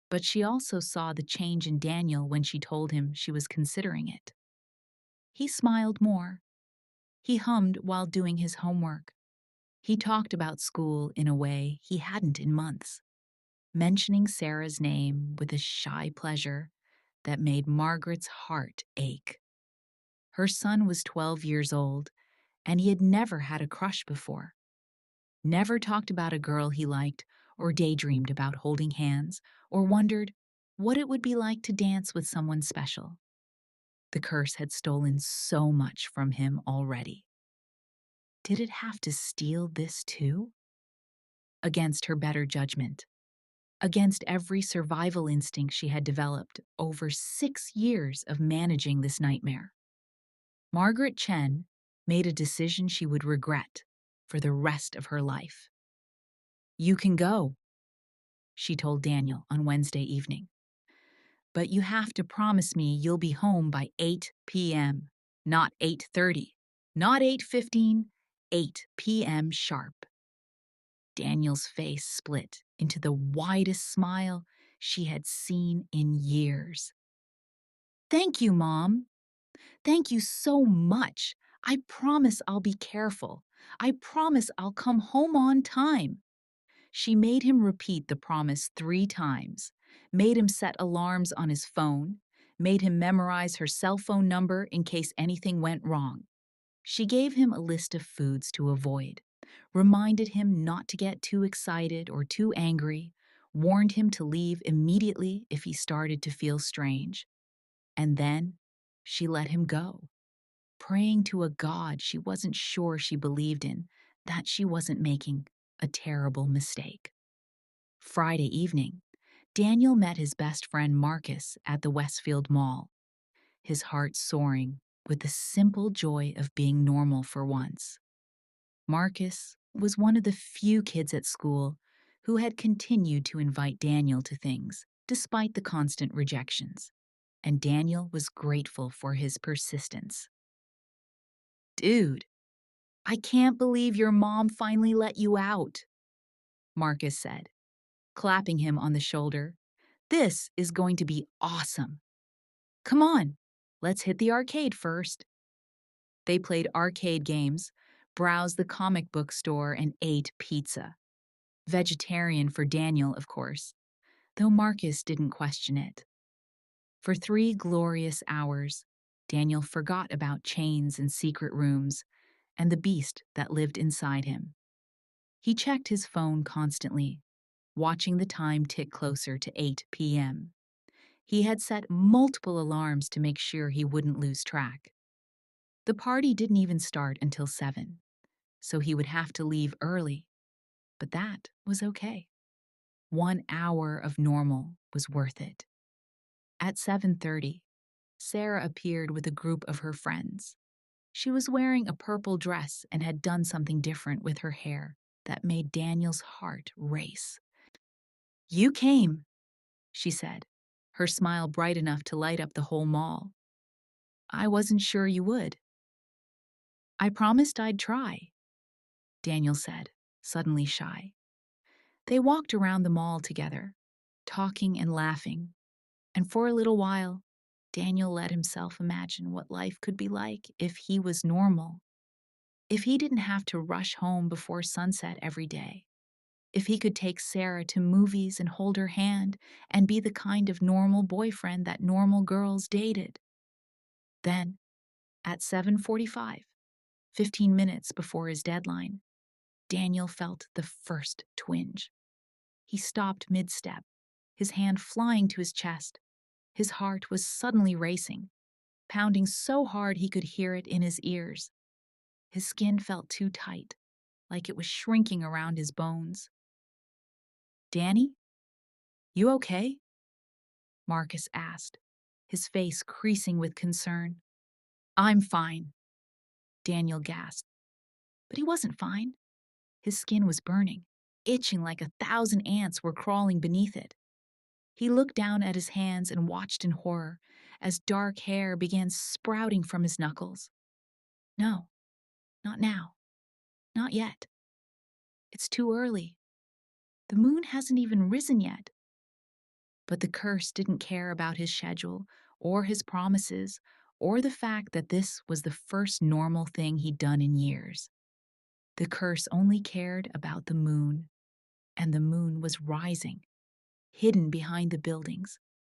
But she also saw the change in Daniel when she told him she was considering it. He smiled more. He hummed while doing his homework. He talked about school in a way he hadn't in months, mentioning Sarah's name with a shy pleasure that made Margaret's heart ache. Her son was 12 years old, and he had never had a crush before. Never talked about a girl he liked, or daydreamed about holding hands, or wondered what it would be like to dance with someone special. The curse had stolen so much from him already. Did it have to steal this too? Against her better judgment, against every survival instinct she had developed over 6 years of managing this nightmare, Margaret Chen made a decision she would regret for the rest of her life. "You can go," she told Daniel on Wednesday evening. "But you have to promise me you'll be home by 8 p.m., not 8:30, not 8:15, 8 p.m. sharp." Daniel's face split into the widest smile she had seen in years. "Thank you, Mom. Thank you so much. I promise I'll be careful. I promise I'll come home on time." She made him repeat the promise 3 times, made him set alarms on his phone, made him memorize her cell phone number in case anything went wrong. She gave him a list of foods to avoid, reminded him not to get too excited or too angry, warned him to leave immediately if he started to feel strange. And then she let him go, praying to a God she wasn't sure she believed in, that she wasn't making a terrible mistake. Friday evening, Daniel met his best friend Marcus at the Westfield Mall, his heart soaring with the simple joy of being normal for once. Marcus was one of the few kids at school who had continued to invite Daniel to things, despite the constant rejections, and Daniel was grateful for his persistence. "Dude, I can't believe your mom finally let you out," Marcus said, clapping him on the shoulder. "This is going to be awesome. Come on, let's hit the arcade first." They played arcade games, browsed the comic book store, and ate pizza. Vegetarian for Daniel, of course, though Marcus didn't question it. For 3 glorious hours, Daniel forgot about chains and secret rooms and the beast that lived inside him. He checked his phone constantly, watching the time tick closer to 8 p.m. He had set multiple alarms to make sure he wouldn't lose track. The party didn't even start until 7, so he would have to leave early. But that was okay. 1 hour of normal was worth it. At 7:30, Sarah appeared with a group of her friends. She was wearing a purple dress and had done something different with her hair that made Daniel's heart race. "You came," she said, her smile bright enough to light up the whole mall. "I wasn't sure you would." "I promised I'd try," Daniel said, suddenly shy. They walked around the mall together, talking and laughing, and for a little while, Daniel let himself imagine what life could be like if he was normal, if he didn't have to rush home before sunset every day, If he could take Sarah to movies and hold her hand and be the kind of normal boyfriend that normal girls dated. Then, at 7:45, 15 minutes before his deadline, Daniel felt the first twinge. He stopped mid-step, his hand flying to his chest. His heart was suddenly racing, pounding so hard he could hear it in his ears. His skin felt too tight, like it was shrinking around his bones. "Danny, you okay?" Marcus asked, his face creasing with concern. "I'm fine," Daniel gasped. But he wasn't fine. His skin was burning, itching like 1,000 ants were crawling beneath it. He looked down at his hands and watched in horror as dark hair began sprouting from his knuckles. No, not now. Not yet. It's too early. The moon hasn't even risen yet. But the curse didn't care about his schedule or his promises or the fact that this was the first normal thing he'd done in years. The curse only cared about the moon, and the moon was rising, hidden behind the buildings,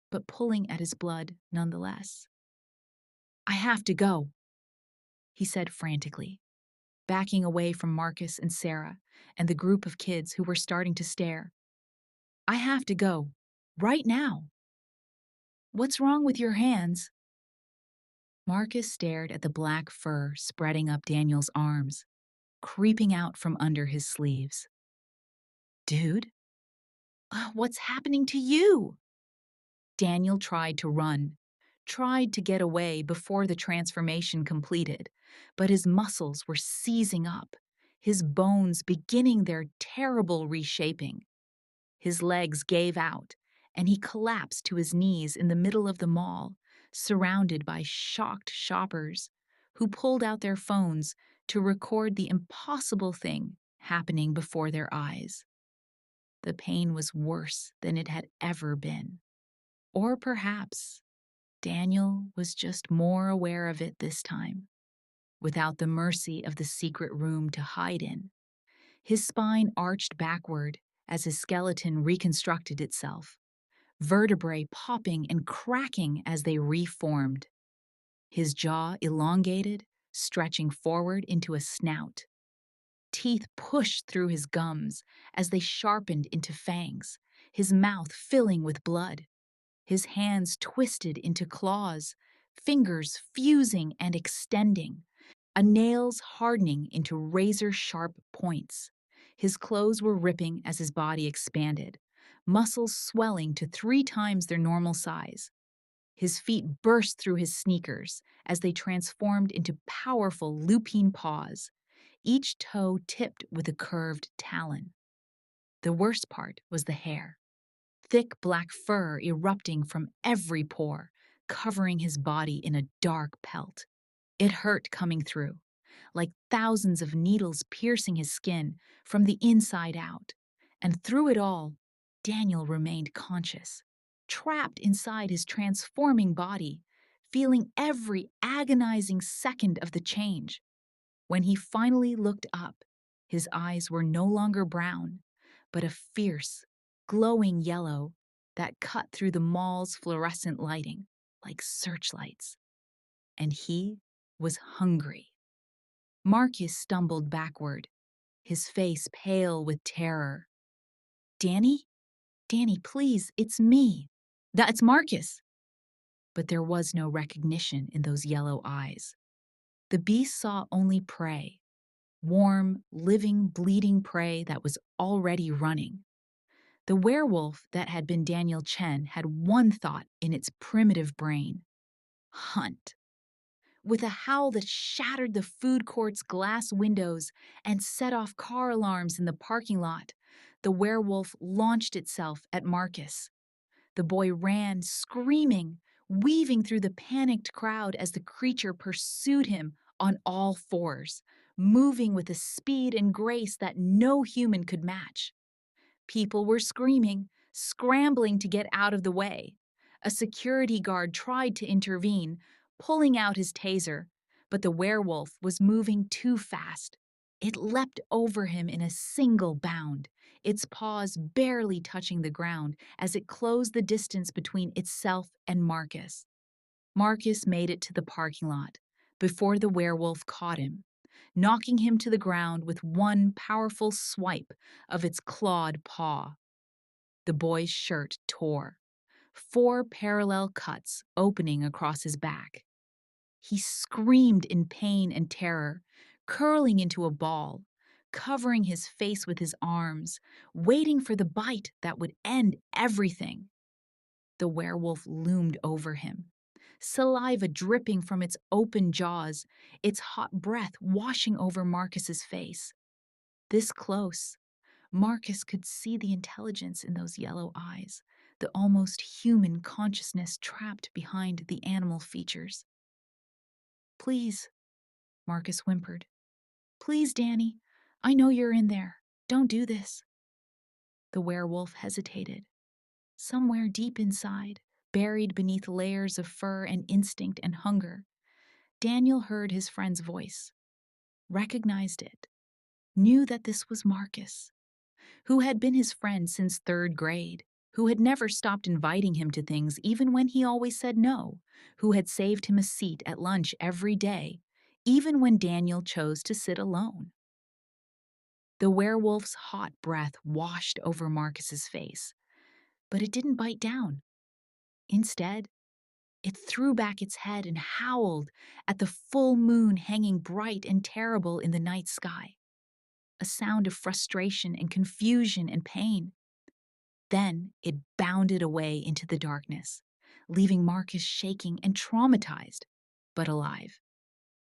but pulling at his blood nonetheless. "I have to go," he said frantically, backing away from Marcus and Sarah and the group of kids who were starting to stare. "I have to go. Right now." "What's wrong with your hands?" Marcus stared at the black fur spreading up Daniel's arms, creeping out from under his sleeves. "Dude, what's happening to you?" Daniel tried to run, tried to get away before the transformation completed, but his muscles were seizing up, his bones beginning their terrible reshaping. His legs gave out, and he collapsed to his knees in the middle of the mall, surrounded by shocked shoppers who pulled out their phones to record the impossible thing happening before their eyes. The pain was worse than it had ever been. Or perhaps Daniel was just more aware of it this time, without the mercy of the secret room to hide in. His spine arched backward as his skeleton reconstructed itself, vertebrae popping and cracking as they reformed. His jaw elongated, stretching forward into a snout. Teeth pushed through his gums as they sharpened into fangs, his mouth filling with blood. His hands twisted into claws, fingers fusing and extending, nails hardening into razor-sharp points. His clothes were ripping as his body expanded, muscles swelling to 3 times their normal size. His feet burst through his sneakers as they transformed into powerful lupine paws, each toe tipped with a curved talon. The worst part was the hair. Thick black fur erupting from every pore, covering his body in a dark pelt. It hurt coming through, like thousands of needles piercing his skin from the inside out. And through it all, Daniel remained conscious, trapped inside his transforming body, feeling every agonizing second of the change. When he finally looked up, his eyes were no longer brown, but a fierce, glowing yellow that cut through the mall's fluorescent lighting like searchlights. And he was hungry. Marcus stumbled backward, his face pale with terror. "Danny? Danny, please, it's me. That's Marcus." But there was no recognition in those yellow eyes. The beast saw only prey, warm, living, bleeding prey that was already running. The werewolf that had been Daniel Chen had one thought in its primitive brain: hunt. With a howl that shattered the food court's glass windows and set off car alarms in the parking lot, the werewolf launched itself at Marcus. The boy ran, screaming, weaving through the panicked crowd as the creature pursued him on all fours, moving with a speed and grace that no human could match. People were screaming, scrambling to get out of the way. A security guard tried to intervene, pulling out his taser, but the werewolf was moving too fast. It leapt over him in a single bound, its paws barely touching the ground as it closed the distance between itself and Marcus. Marcus made it to the parking lot before the werewolf caught him, knocking him to the ground with one powerful swipe of its clawed paw. The boy's shirt tore, 4 parallel cuts opening across his back. He screamed in pain and terror, curling into a ball, covering his face with his arms, waiting for the bite that would end everything. The werewolf loomed over him, saliva dripping from its open jaws, its hot breath washing over Marcus's face. This close, Marcus could see the intelligence in those yellow eyes, the almost human consciousness trapped behind the animal features. "Please," Marcus whimpered. "Please, Danny. I know you're in there. Don't do this." The werewolf hesitated. Somewhere deep inside, buried beneath layers of fur and instinct and hunger, Daniel heard his friend's voice, recognized it, knew that this was Marcus, who had been his friend since 3rd grade, who had never stopped inviting him to things even when he always said no, who had saved him a seat at lunch every day, even when Daniel chose to sit alone. The werewolf's hot breath washed over Marcus's face, but it didn't bite down. Instead, it threw back its head and howled at the full moon hanging bright and terrible in the night sky, a sound of frustration and confusion and pain. Then it bounded away into the darkness, leaving Marcus shaking and traumatized, but alive,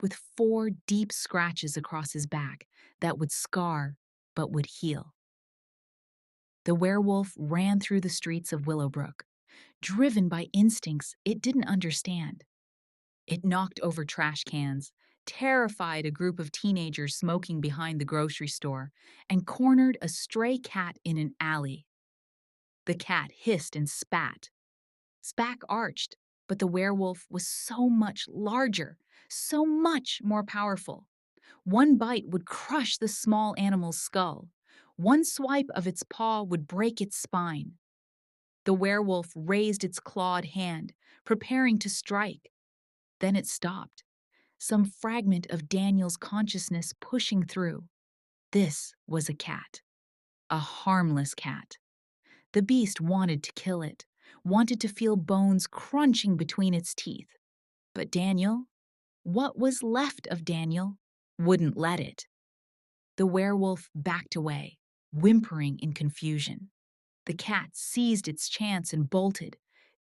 with 4 deep scratches across his back that would scar but would heal. The werewolf ran through the streets of Willowbrook, driven by instincts it didn't understand. It knocked over trash cans, terrified a group of teenagers smoking behind the grocery store, and cornered a stray cat in an alley. The cat hissed and spat. Back arched, but the werewolf was so much larger, so much more powerful. One bite would crush the small animal's skull. One swipe of its paw would break its spine. The werewolf raised its clawed hand, preparing to strike. Then it stopped, some fragment of Daniel's consciousness pushing through. This was a cat, a harmless cat. The beast wanted to kill it, wanted to feel bones crunching between its teeth. But Daniel, what was left of Daniel, wouldn't let it. The werewolf backed away, whimpering in confusion. The cat seized its chance and bolted,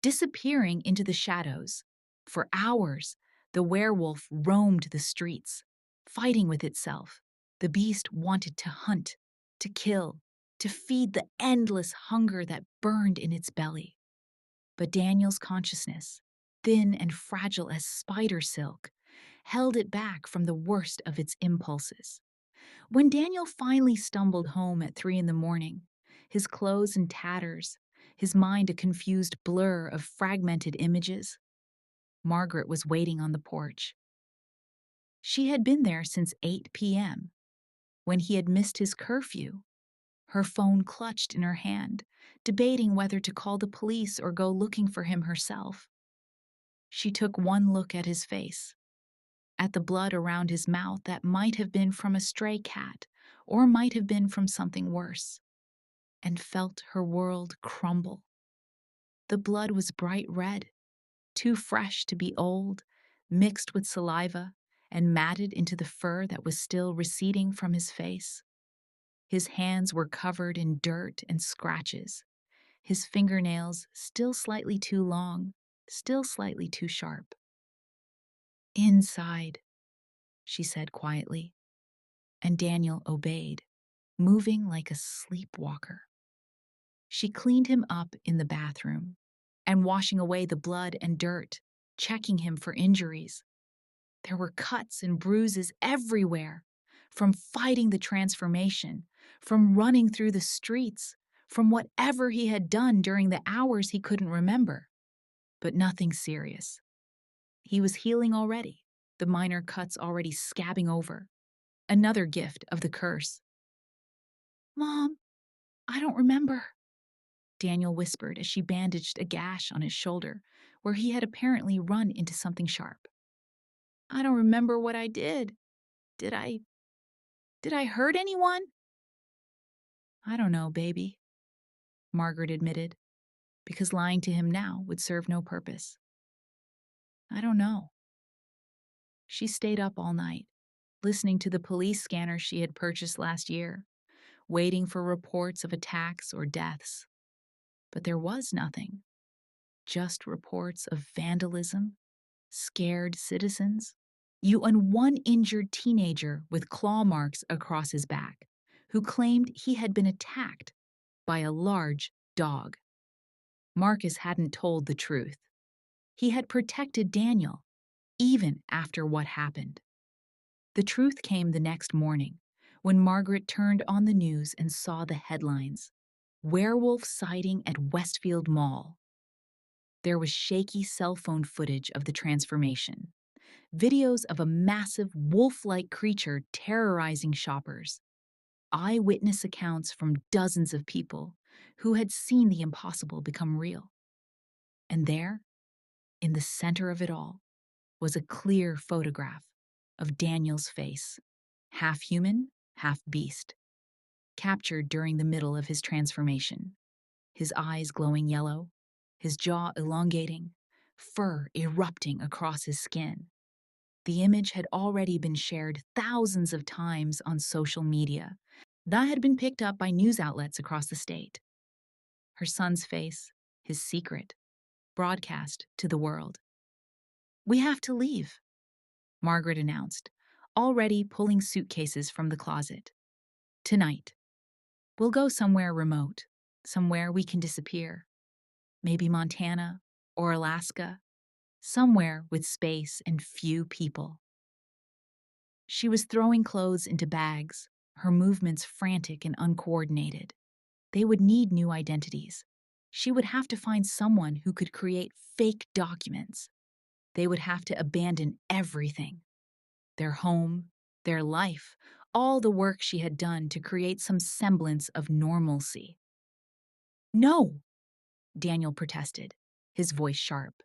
disappearing into the shadows. For hours, the werewolf roamed the streets, fighting with itself. The beast wanted to hunt, to kill, to feed the endless hunger that burned in its belly. But Daniel's consciousness, thin and fragile as spider silk, held it back from the worst of its impulses. When Daniel finally stumbled home at 3 a.m, his clothes in tatters, his mind a confused blur of fragmented images, Margaret was waiting on the porch. She had been there since 8 p.m., when he had missed his curfew, her phone clutched in her hand, debating whether to call the police or go looking for him herself. She took one look at his face, at the blood around his mouth that might have been from a stray cat or might have been from something worse, and felt her world crumble. The blood was bright red, too fresh to be old, mixed with saliva and matted into the fur that was still receding from his face. His hands were covered in dirt and scratches, his fingernails still slightly too long, still slightly too sharp. "Inside," she said quietly, and Daniel obeyed, moving like a sleepwalker. She cleaned him up in the bathroom, and washing away the blood and dirt, checking him for injuries. There were cuts and bruises everywhere, from fighting the transformation, from running through the streets, from whatever he had done during the hours he couldn't remember. But nothing serious. He was healing already, the minor cuts already scabbing over. Another gift of the curse. "Mom, I don't remember," Daniel whispered as she bandaged a gash on his shoulder where he had apparently run into something sharp. "I don't remember what I did. Did I did I hurt anyone?" "I don't know, baby," Margaret admitted, because lying to him now would serve no purpose. "I don't know." She stayed up all night, listening to the police scanner she had purchased last year, waiting for reports of attacks or deaths. But there was nothing, just reports of vandalism, scared citizens, and one injured teenager with claw marks across his back, who claimed he had been attacked by a large dog. Marcus hadn't told the truth. He had protected Daniel, even after what happened. The truth came the next morning, when Margaret turned on the news and saw the headlines. Werewolf sighting at Westfield Mall. There was shaky cell phone footage of the transformation, videos of a massive wolf-like creature terrorizing shoppers, eyewitness accounts from dozens of people who had seen the impossible become real. And there, in the center of it all, was a clear photograph of Daniel's face, half human, half beast, captured during the middle of his transformation. His eyes glowing yellow, his jaw elongating, fur erupting across his skin. The image had already been shared thousands of times on social media. That had been picked up by news outlets across the state. Her son's face, his secret, broadcast to the world. "We have to leave," Margaret announced, already pulling suitcases from the closet. "Tonight. We'll go somewhere remote, somewhere we can disappear. Maybe Montana or Alaska, somewhere with space and few people." She was throwing clothes into bags, her movements frantic and uncoordinated. They would need new identities. She would have to find someone who could create fake documents. They would have to abandon everything. Their home, their life, all the work she had done to create some semblance of normalcy. "No," Daniel protested, his voice sharp.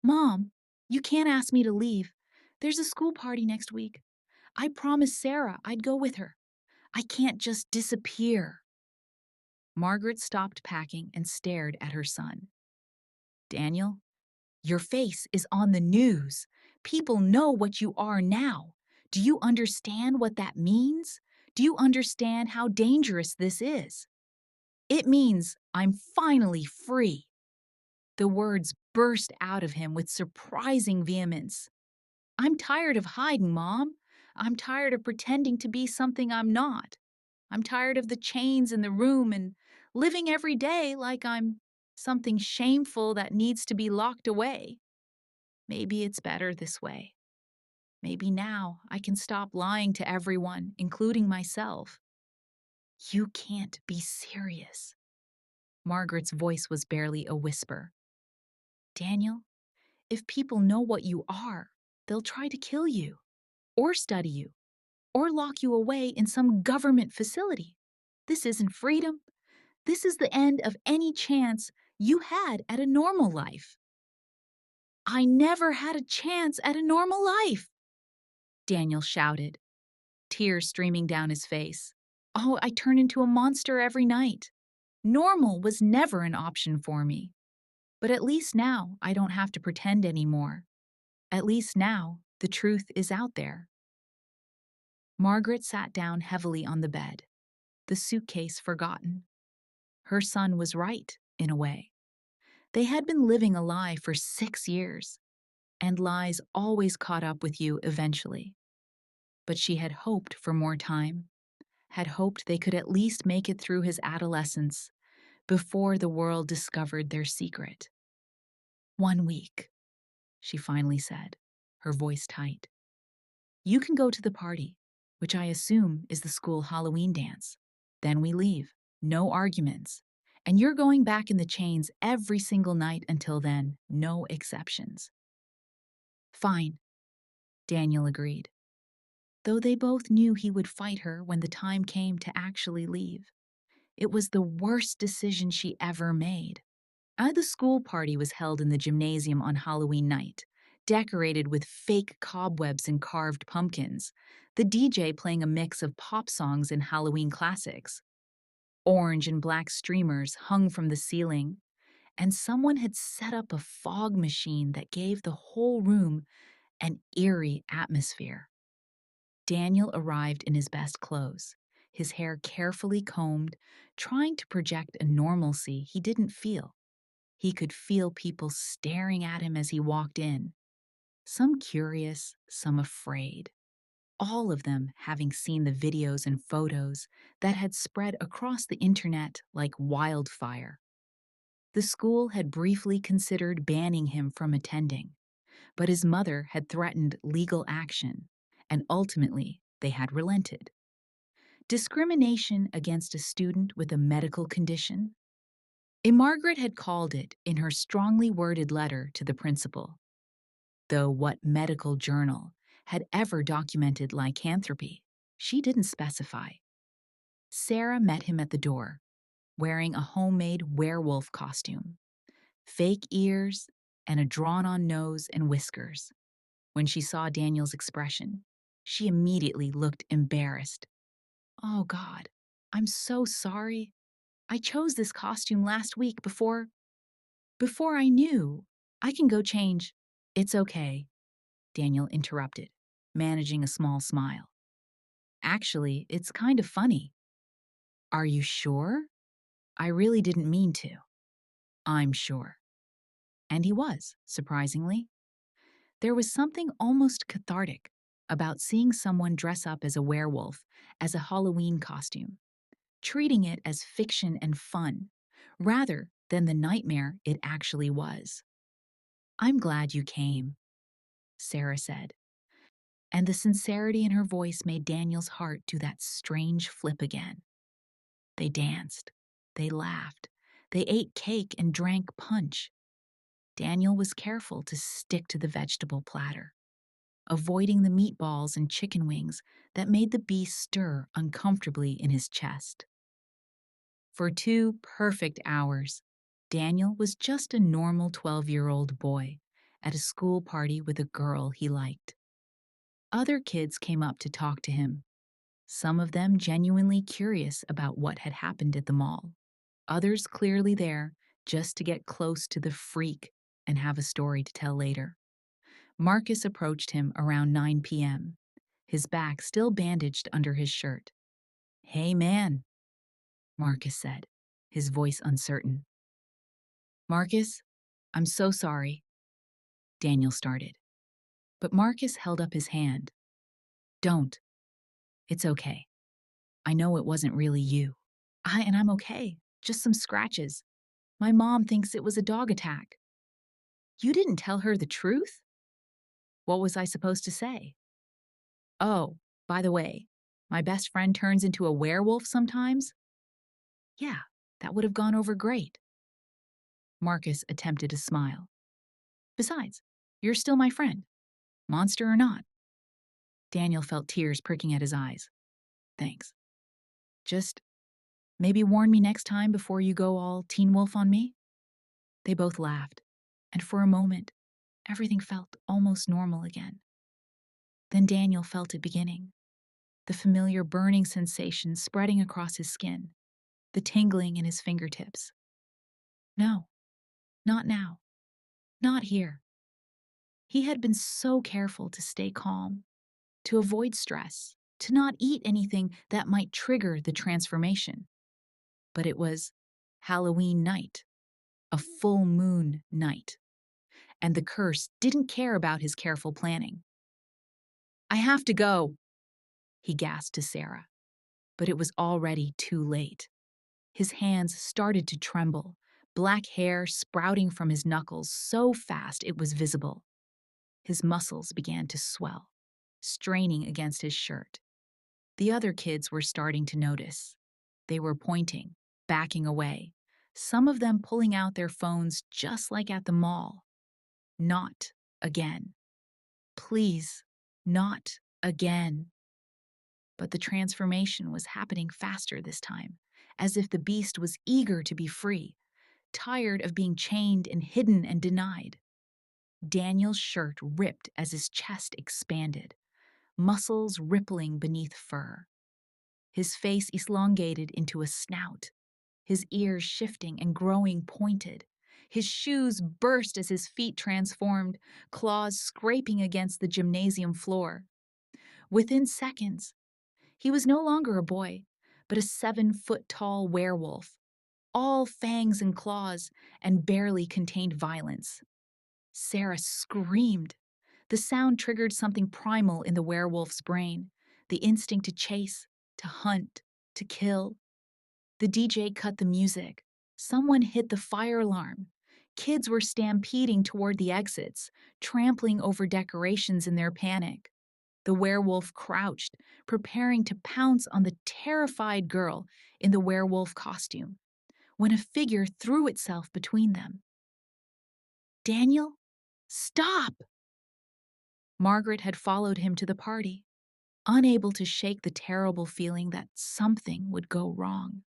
"Mom, you can't ask me to leave. There's a school party next week. I promised Sarah I'd go with her. I can't just disappear." Margaret stopped packing and stared at her son. "Daniel, your face is on the news. People know what you are now. Do you understand what that means? Do you understand how dangerous this is? It means I'm finally free." The words burst out of him with surprising vehemence. "I'm tired of hiding, Mom. I'm tired of pretending to be something I'm not. I'm tired of the chains in the room and living every day like I'm something shameful that needs to be locked away. Maybe it's better this way. Maybe now I can stop lying to everyone, including myself." "You can't be serious." Margaret's voice was barely a whisper. "Daniel, if people know what you are, they'll try to kill you, or study you, or lock you away in some government facility. This isn't freedom. This is the end of any chance you had at a normal life." "I never had a chance at a normal life," Daniel shouted, tears streaming down his face. "Oh, I turn into a monster every night. Normal was never an option for me. But at least now I don't have to pretend anymore. At least now the truth is out there." Margaret sat down heavily on the bed, the suitcase forgotten. Her son was right, in a way. They had been living a lie for 6 years, and lies always caught up with you eventually. But she had hoped for more time, had hoped they could at least make it through his adolescence before the world discovered their secret. "1 week," she finally said, her voice tight. "You can go to the party, which I assume is the school Halloween dance. Then we leave. No arguments. And you're going back in the chains every single night until then, no exceptions." "Fine," Daniel agreed. though they both knew he would fight her when the time came to actually leave. It was the worst decision she ever made. The school party was held in the gymnasium on Halloween night, decorated with fake cobwebs and carved pumpkins, the DJ playing a mix of pop songs and Halloween classics. Orange and black streamers hung from the ceiling, and someone had set up a fog machine that gave the whole room an eerie atmosphere. Daniel arrived in his best clothes, his hair carefully combed, trying to project a normalcy he didn't feel. He could feel people staring at him as he walked in, some curious, some afraid, all of them having seen the videos and photos that had spread across the internet like wildfire. The school had briefly considered banning him from attending, but his mother had threatened legal action, and ultimately they had relented. Discrimination against a student with a medical condition? Margaret had called it in her strongly worded letter to the principal, though what medical journal had ever documented lycanthropy, she didn't specify. Sarah met him at the door, wearing a homemade werewolf costume, fake ears, and a drawn-on nose and whiskers. When she saw Daniel's expression, she immediately looked embarrassed. "Oh God, I'm so sorry. I chose this costume last week before I knew. I can go change." "It's okay," Daniel interrupted, managing a small smile. "Actually, it's kind of funny." "Are you sure? I really didn't mean to." "I'm sure." And he was, surprisingly. There was something almost cathartic about seeing someone dress up as a werewolf as a Halloween costume, treating it as fiction and fun, rather than the nightmare it actually was. "I'm glad you came," Sarah said, and the sincerity in her voice made Daniel's heart do that strange flip again. They danced, they laughed, they ate cake and drank punch. Daniel was careful to stick to the vegetable platter, avoiding the meatballs and chicken wings that made the beast stir uncomfortably in his chest. For 2 perfect hours, Daniel was just a normal 12-year-old boy at a school party with a girl he liked. Other kids came up to talk to him, some of them genuinely curious about what had happened at the mall, others clearly there just to get close to the freak and have a story to tell later. Marcus approached him around 9 p.m., his back still bandaged under his shirt. "Hey, man," Marcus said, his voice uncertain. "Marcus, I'm so sorry," Daniel started. But Marcus held up his hand. "Don't. It's okay. I know it wasn't really you." I'm okay. Just some scratches. My mom thinks it was a dog attack." "You didn't tell her the truth?" "What was I supposed to say?" "Oh, by the way, my best friend turns into a werewolf sometimes?" "Yeah, that would have gone over great." Marcus attempted a smile. "Besides, you're still my friend, monster or not." Daniel felt tears pricking at his eyes. "Thanks. Just maybe warn me next time before you go all Teen Wolf on me?" They both laughed, and for a moment, everything felt almost normal again. Then Daniel felt it beginning, the familiar burning sensation spreading across his skin, the tingling in his fingertips. No, not now. Not here. He had been so careful to stay calm, to avoid stress, to not eat anything that might trigger the transformation. But it was Halloween night, a full moon night, and the curse didn't care about his careful planning. "I have to go," he gasped to Sarah, but it was already too late. His hands started to tremble, black hair sprouting from his knuckles so fast it was visible. His muscles began to swell, straining against his shirt. The other kids were starting to notice. They were pointing, backing away, some of them pulling out their phones just like at the mall. "Not again. Please, not again." But the transformation was happening faster this time, as if the beast was eager to be free, tired of being chained and hidden and denied. Daniel's shirt ripped as his chest expanded, muscles rippling beneath fur. His face elongated into a snout, his ears shifting and growing pointed. His shoes burst as his feet transformed, claws scraping against the gymnasium floor. Within seconds, he was no longer a boy, but a 7-foot-tall werewolf, all fangs and claws, and barely contained violence. Sarah screamed. The sound triggered something primal in the werewolf's brain, the instinct to chase, to hunt, to kill. The DJ cut the music. Someone hit the fire alarm. Kids were stampeding toward the exits, trampling over decorations in their panic. The werewolf crouched, preparing to pounce on the terrified girl in the werewolf costume, when a figure threw itself between them. Daniel, stop! Margaret had followed him to the party, unable to shake the terrible feeling that something would go wrong.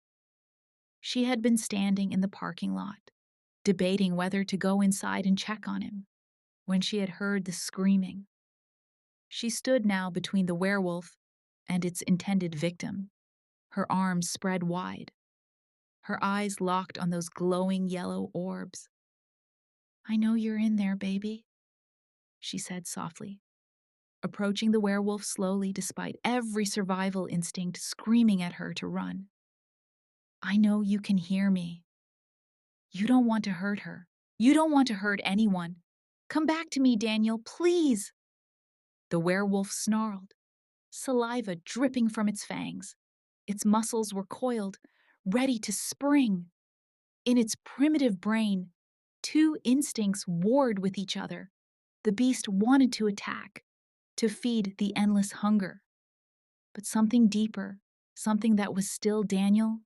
She had been standing in the parking lot, debating whether to go inside and check on him, when she had heard the screaming. She stood now between the werewolf and its intended victim, her arms spread wide, her eyes locked on those glowing yellow orbs. "I know you're in there, baby," she said softly, approaching the werewolf slowly despite every survival instinct screaming at her to run. "I know you can hear me. You don't want to hurt her. You don't want to hurt anyone. Come back to me, Daniel, please." The werewolf snarled, saliva dripping from its fangs. Its muscles were coiled, ready to spring. In its primitive brain, two instincts warred with each other. The beast wanted to attack, to feed the endless hunger. But something deeper, something that was still Daniel,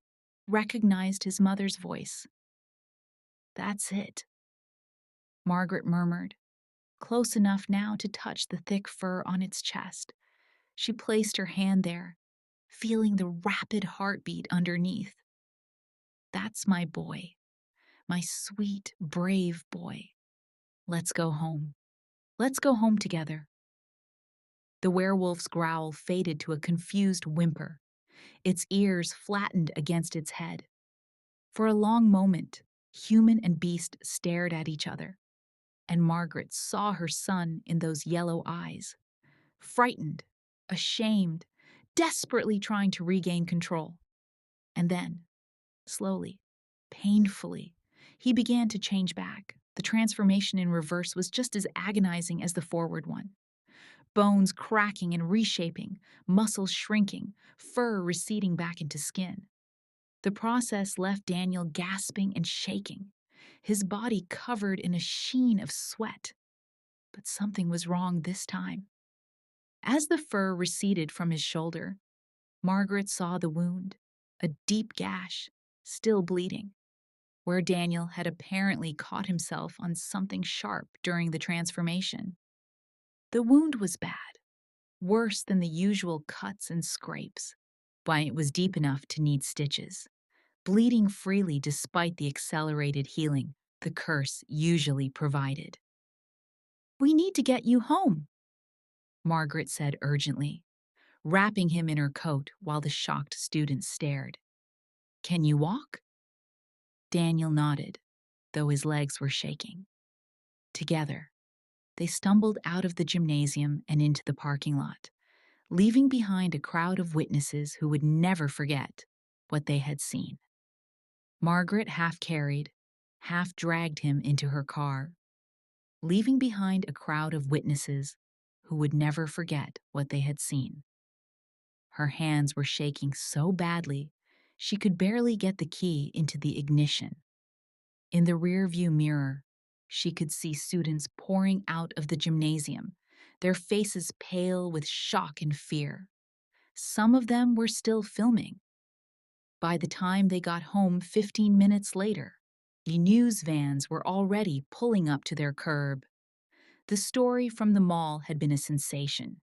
recognized his mother's voice. "That's it," Margaret murmured, close enough now to touch the thick fur on its chest. She placed her hand there, feeling the rapid heartbeat underneath. "That's my boy, my sweet, brave boy. Let's go home. Let's go home together." The werewolf's growl faded to a confused whimper, its ears flattened against its head. For a long moment, human and beast stared at each other, and Margaret saw her son in those yellow eyes, frightened, ashamed, desperately trying to regain control. And then, slowly, painfully, he began to change back. The transformation in reverse was just as agonizing as the forward one. Bones cracking and reshaping, muscles shrinking, fur receding back into skin. The process left Daniel gasping and shaking, his body covered in a sheen of sweat. But something was wrong this time. As the fur receded from his shoulder, Margaret saw the wound, a deep gash, still bleeding, where Daniel had apparently caught himself on something sharp during the transformation. The wound was bad, worse than the usual cuts and scrapes. Why, it was deep enough to need stitches, bleeding freely despite the accelerated healing the curse usually provided. "We need to get you home," Margaret said urgently, wrapping him in her coat while the shocked students stared. "Can you walk?" Daniel nodded, though his legs were shaking. Together, they stumbled out of the gymnasium and into the parking lot, leaving behind a crowd of witnesses who would never forget what they had seen. Margaret half carried, half dragged him into her car, leaving behind a crowd of witnesses who would never forget what they had seen. Her hands were shaking so badly she could barely get the key into the ignition. In the rearview mirror, she could see students pouring out of the gymnasium, their faces pale with shock and fear. Some of them were still filming. By the time they got home 15 minutes later, the news vans were already pulling up to their curb. The story from the mall had been a sensation.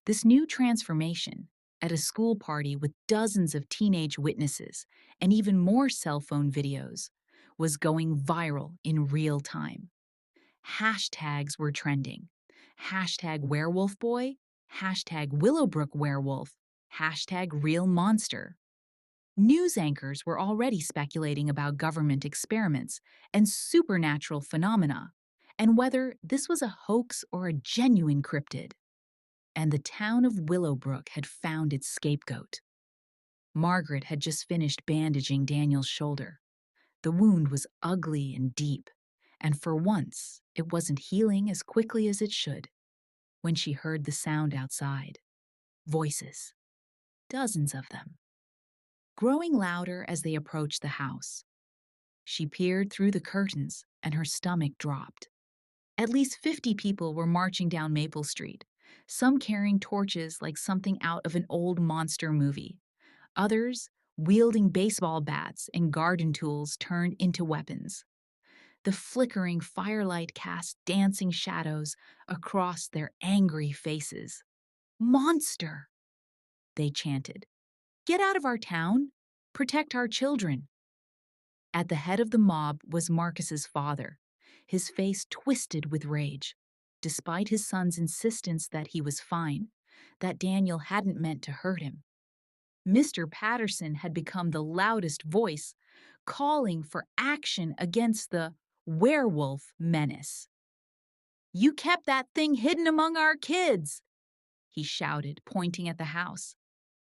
This new transformation, at a school party with dozens of teenage witnesses and even more cell phone videos, was going viral in real time. Hashtags were trending. Hashtag werewolf boy, hashtag Willowbrook werewolf, hashtag real monster. News anchors were already speculating about government experiments and supernatural phenomena, and whether this was a hoax or a genuine cryptid. And the town of Willowbrook had found its scapegoat. Margaret had just finished bandaging Daniel's shoulder. The wound was ugly and deep, and for once, it wasn't healing as quickly as it should. When she heard the sound outside, voices, dozens of them, growing louder as they approached the house. She peered through the curtains, and her stomach dropped. At least 50 people were marching down Maple Street, some carrying torches like something out of an old monster movie, others wielding baseball bats and garden tools turned into weapons. The flickering firelight cast dancing shadows across their angry faces. "Monster!" they chanted. "Get out of our town! Protect our children!" At the head of the mob was Marcus's father, his face twisted with rage, despite his son's insistence that he was fine, that Daniel hadn't meant to hurt him. Mr. Patterson had become the loudest voice, calling for action against the werewolf menace. "You kept that thing hidden among our kids," he shouted, pointing at the house.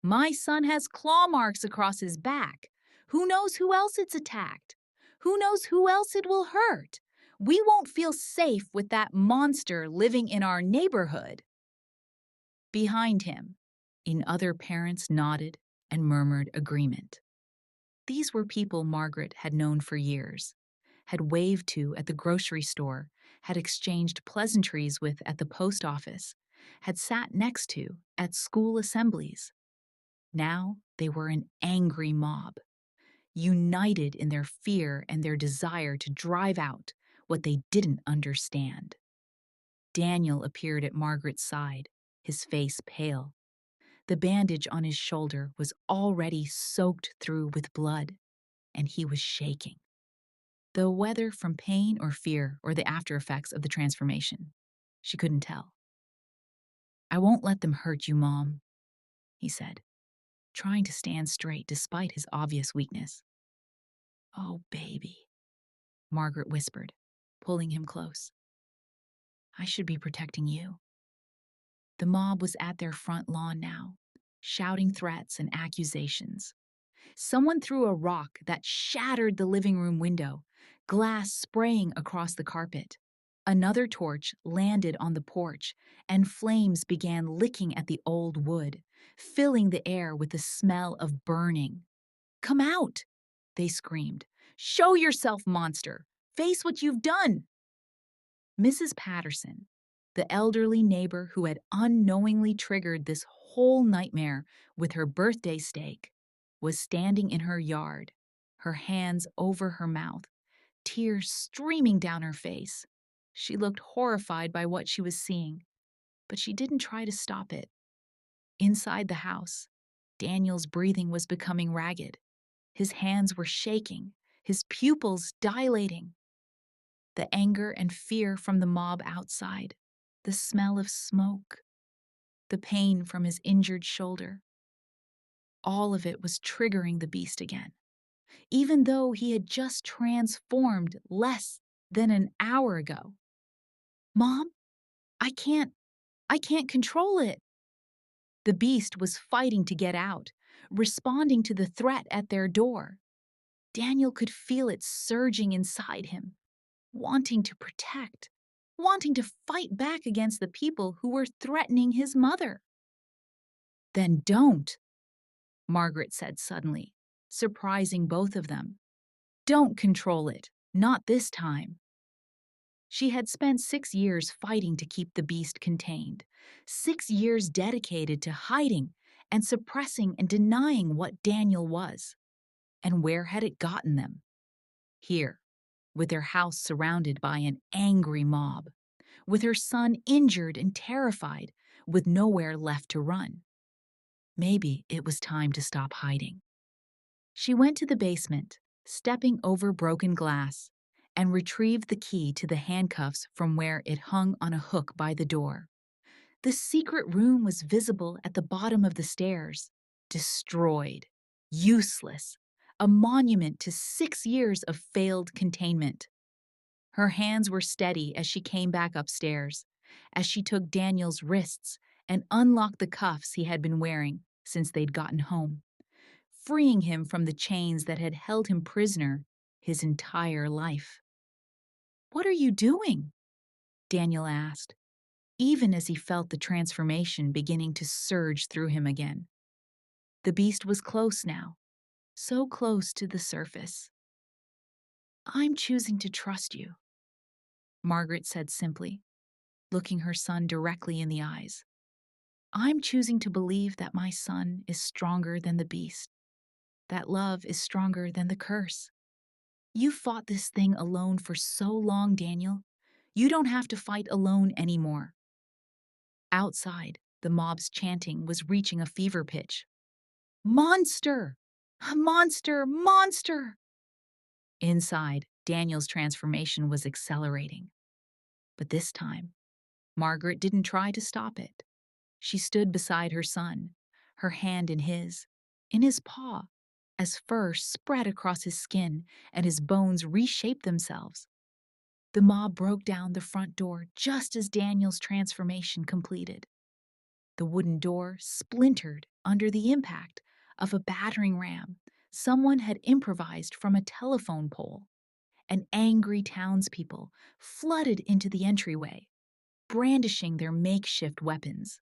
"My son has claw marks across his back. Who knows who else it's attacked? Who knows who else it will hurt? We won't feel safe with that monster living in our neighborhood." Behind him, other parents nodded and murmured agreement. These were people Margaret had known for years, had waved to at the grocery store, had exchanged pleasantries with at the post office, had sat next to at school assemblies. Now they were an angry mob, united in their fear and their desire to drive out what they didn't understand. Daniel appeared at Margaret's side, his face pale. The bandage on his shoulder was already soaked through with blood, and he was shaking. Though whether from pain or fear or the after effects of the transformation, she couldn't tell. "I won't let them hurt you, Mom," he said, trying to stand straight despite his obvious weakness. "Oh, baby," Margaret whispered, pulling him close. "I should be protecting you." The mob was at their front lawn now, shouting threats and accusations. Someone threw a rock that shattered the living room window, glass spraying across the carpet. Another torch landed on the porch, and flames began licking at the old wood, filling the air with the smell of burning. "Come out!" they screamed. "Show yourself, monster! Face what you've done!" Mrs. Patterson, the elderly neighbor who had unknowingly triggered this whole nightmare with her birthday steak, was standing in her yard, her hands over her mouth, tears streaming down her face. She looked horrified by what she was seeing, but she didn't try to stop it. Inside the house, Daniel's breathing was becoming ragged. His hands were shaking, his pupils dilating. The anger and fear from the mob outside, the smell of smoke, the pain from his injured shoulder. All of it was triggering the beast again, even though he had just transformed less than an hour ago. "Mom, I can't control it." The beast was fighting to get out, responding to the threat at their door. Daniel could feel it surging inside him, wanting to protect, wanting to fight back against the people who were threatening his mother. "Then don't," Margaret said suddenly, surprising both of them. "Don't control it, not this time." She had spent 6 years fighting to keep the beast contained, 6 years dedicated to hiding and suppressing and denying what Daniel was. And where had it gotten them? Here, with their house surrounded by an angry mob, with her son injured and terrified, with nowhere left to run. Maybe it was time to stop hiding. She went to the basement, stepping over broken glass, and retrieved the key to the handcuffs from where it hung on a hook by the door. The secret room was visible at the bottom of the stairs, destroyed, useless, a monument to 6 years of failed containment. Her hands were steady as she came back upstairs, as she took Daniel's wrists and unlocked the cuffs he had been wearing since they'd gotten home, freeing him from the chains that had held him prisoner his entire life. "What are you doing?" Daniel asked, even as he felt the transformation beginning to surge through him again. The beast was close now, so close to the surface. "I'm choosing to trust you," Margaret said simply, looking her son directly in the eyes. "I'm choosing to believe that my son is stronger than the beast, that love is stronger than the curse. You fought this thing alone for so long, Daniel. You don't have to fight alone anymore." Outside, the mob's chanting was reaching a fever pitch. "Monster! Monster! Monster!" Inside, Daniel's transformation was accelerating. But this time, Margaret didn't try to stop it. She stood beside her son, her hand in his paw, as fur spread across his skin and his bones reshaped themselves. The mob broke down the front door just as Daniel's transformation completed. The wooden door splintered under the impact of a battering ram someone had improvised from a telephone pole, and angry townspeople flooded into the entryway, brandishing their makeshift weapons.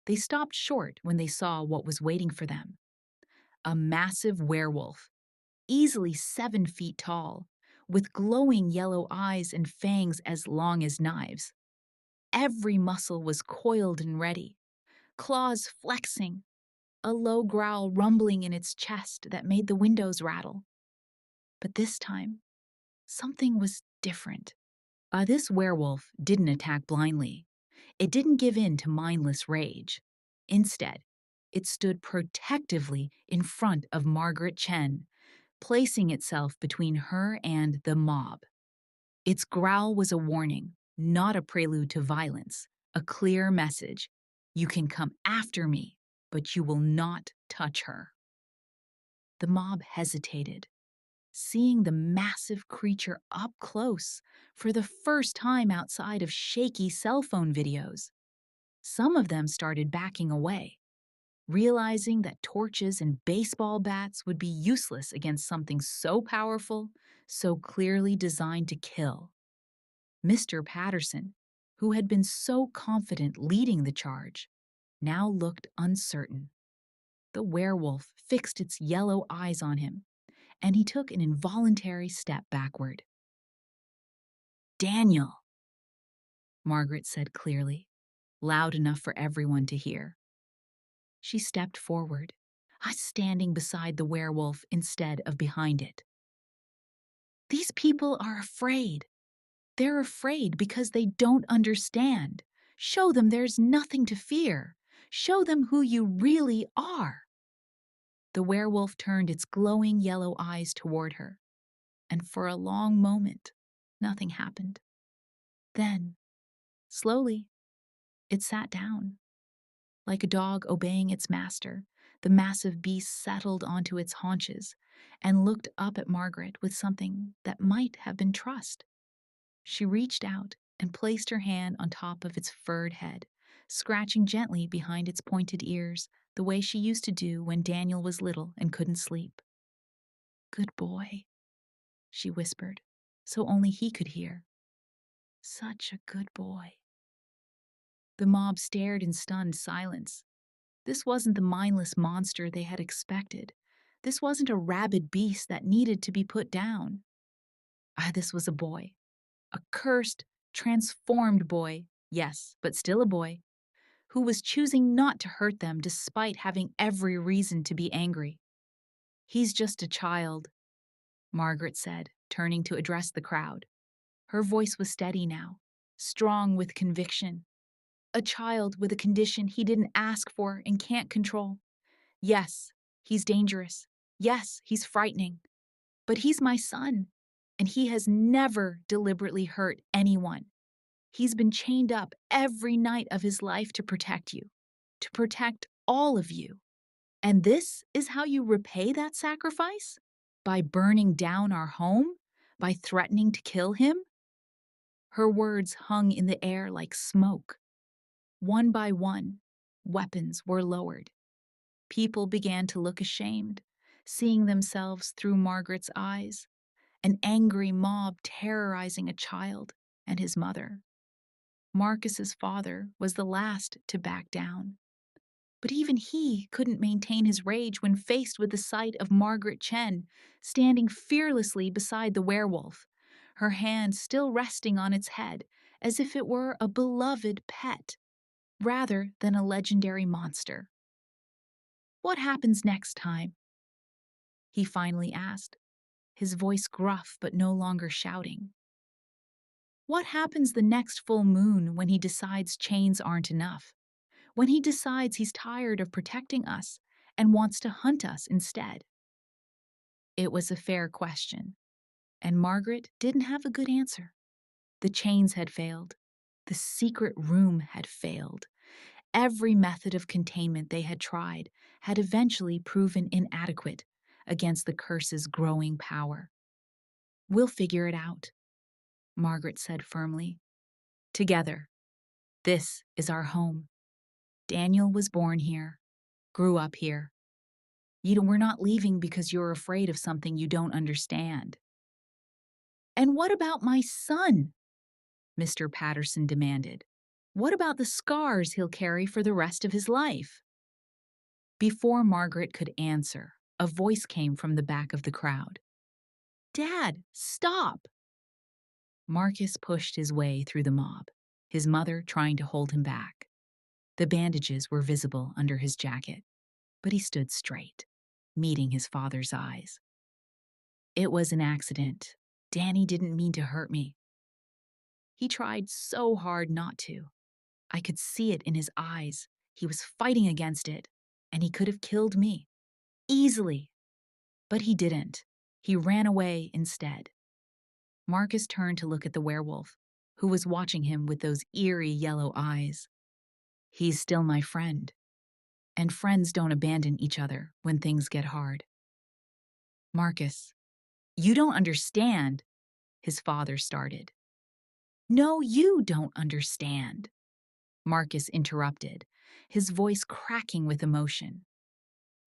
They stopped short when they saw what was waiting for them. A massive werewolf, easily 7 feet tall, with glowing yellow eyes and fangs as long as knives. Every muscle was coiled and ready, claws flexing, a low growl rumbling in its chest that made the windows rattle. But this time, something was different. This werewolf didn't attack blindly. It didn't give in to mindless rage. Instead, it stood protectively in front of Margaret Chen, placing itself between her and the mob. Its growl was a warning, not a prelude to violence, a clear message. You can come after me, but you will not touch her. The mob hesitated, seeing the massive creature up close for the first time outside of shaky cell phone videos. Some of them started backing away, realizing that torches and baseball bats would be useless against something so powerful, so clearly designed to kill. Mr. Patterson, who had been so confident leading the charge, now looked uncertain. The werewolf fixed its yellow eyes on him, and he took an involuntary step backward. "Daniel," Margaret said clearly, loud enough for everyone to hear. She stepped forward, standing beside the werewolf instead of behind it. "These people are afraid. They're afraid because they don't understand. Show them there's nothing to fear. Show them who you really are." The werewolf turned its glowing yellow eyes toward her, and for a long moment, nothing happened. Then, slowly, it sat down. Like a dog obeying its master, the massive beast settled onto its haunches and looked up at Margaret with something that might have been trust. She reached out and placed her hand on top of its furred head, scratching gently behind its pointed ears, the way she used to do when Daniel was little and couldn't sleep. "Good boy," she whispered, so only he could hear. "Such a good boy." The mob stared in stunned silence. This wasn't the mindless monster they had expected. This wasn't a rabid beast that needed to be put down. This was a boy. A cursed, transformed boy, yes, but still a boy, who was choosing not to hurt them despite having every reason to be angry. "He's just a child," Margaret said, turning to address the crowd. Her voice was steady now, strong with conviction. "A child with a condition he didn't ask for and can't control. Yes, he's dangerous. Yes, he's frightening. But he's my son, and he has never deliberately hurt anyone. He's been chained up every night of his life to protect you, to protect all of you. And this is how you repay that sacrifice? By burning down our home? By threatening to kill him? Her words hung in the air like smoke. One by one, weapons were lowered. People began to look ashamed, seeing themselves through Margaret's eyes, an angry mob terrorizing a child and his mother. Marcus's father was the last to back down. But even he couldn't maintain his rage when faced with the sight of Margaret Chen standing fearlessly beside the werewolf, her hand still resting on its head as if it were a beloved pet rather than a legendary monster. "What happens next time?" he finally asked, his voice gruff but no longer shouting. "What happens the next full moon when he decides chains aren't enough? When he decides he's tired of protecting us and wants to hunt us instead?" It was a fair question, and Margaret didn't have a good answer. The chains had failed. The secret room had failed. Every method of containment they had tried had eventually proven inadequate against the curse's growing power. "We'll figure it out," Margaret said firmly. "Together. This is our home. Daniel was born here, grew up here. We're not leaving because you're afraid of something you don't understand." "And what about my son?" Mr. Patterson demanded. "What about the scars he'll carry for the rest of his life?" Before Margaret could answer, a voice came from the back of the crowd. "Dad, stop!" Marcus pushed his way through the mob, his mother trying to hold him back. The bandages were visible under his jacket, but he stood straight, meeting his father's eyes. "It was an accident. Danny didn't mean to hurt me. He tried so hard not to. I could see it in his eyes. He was fighting against it, and he could have killed me. Easily. But he didn't. He ran away instead." Marcus turned to look at the werewolf, who was watching him with those eerie yellow eyes. "He's still my friend, and friends don't abandon each other when things get hard." "Marcus, you don't understand," his father started. "No, you don't understand," Marcus interrupted, his voice cracking with emotion.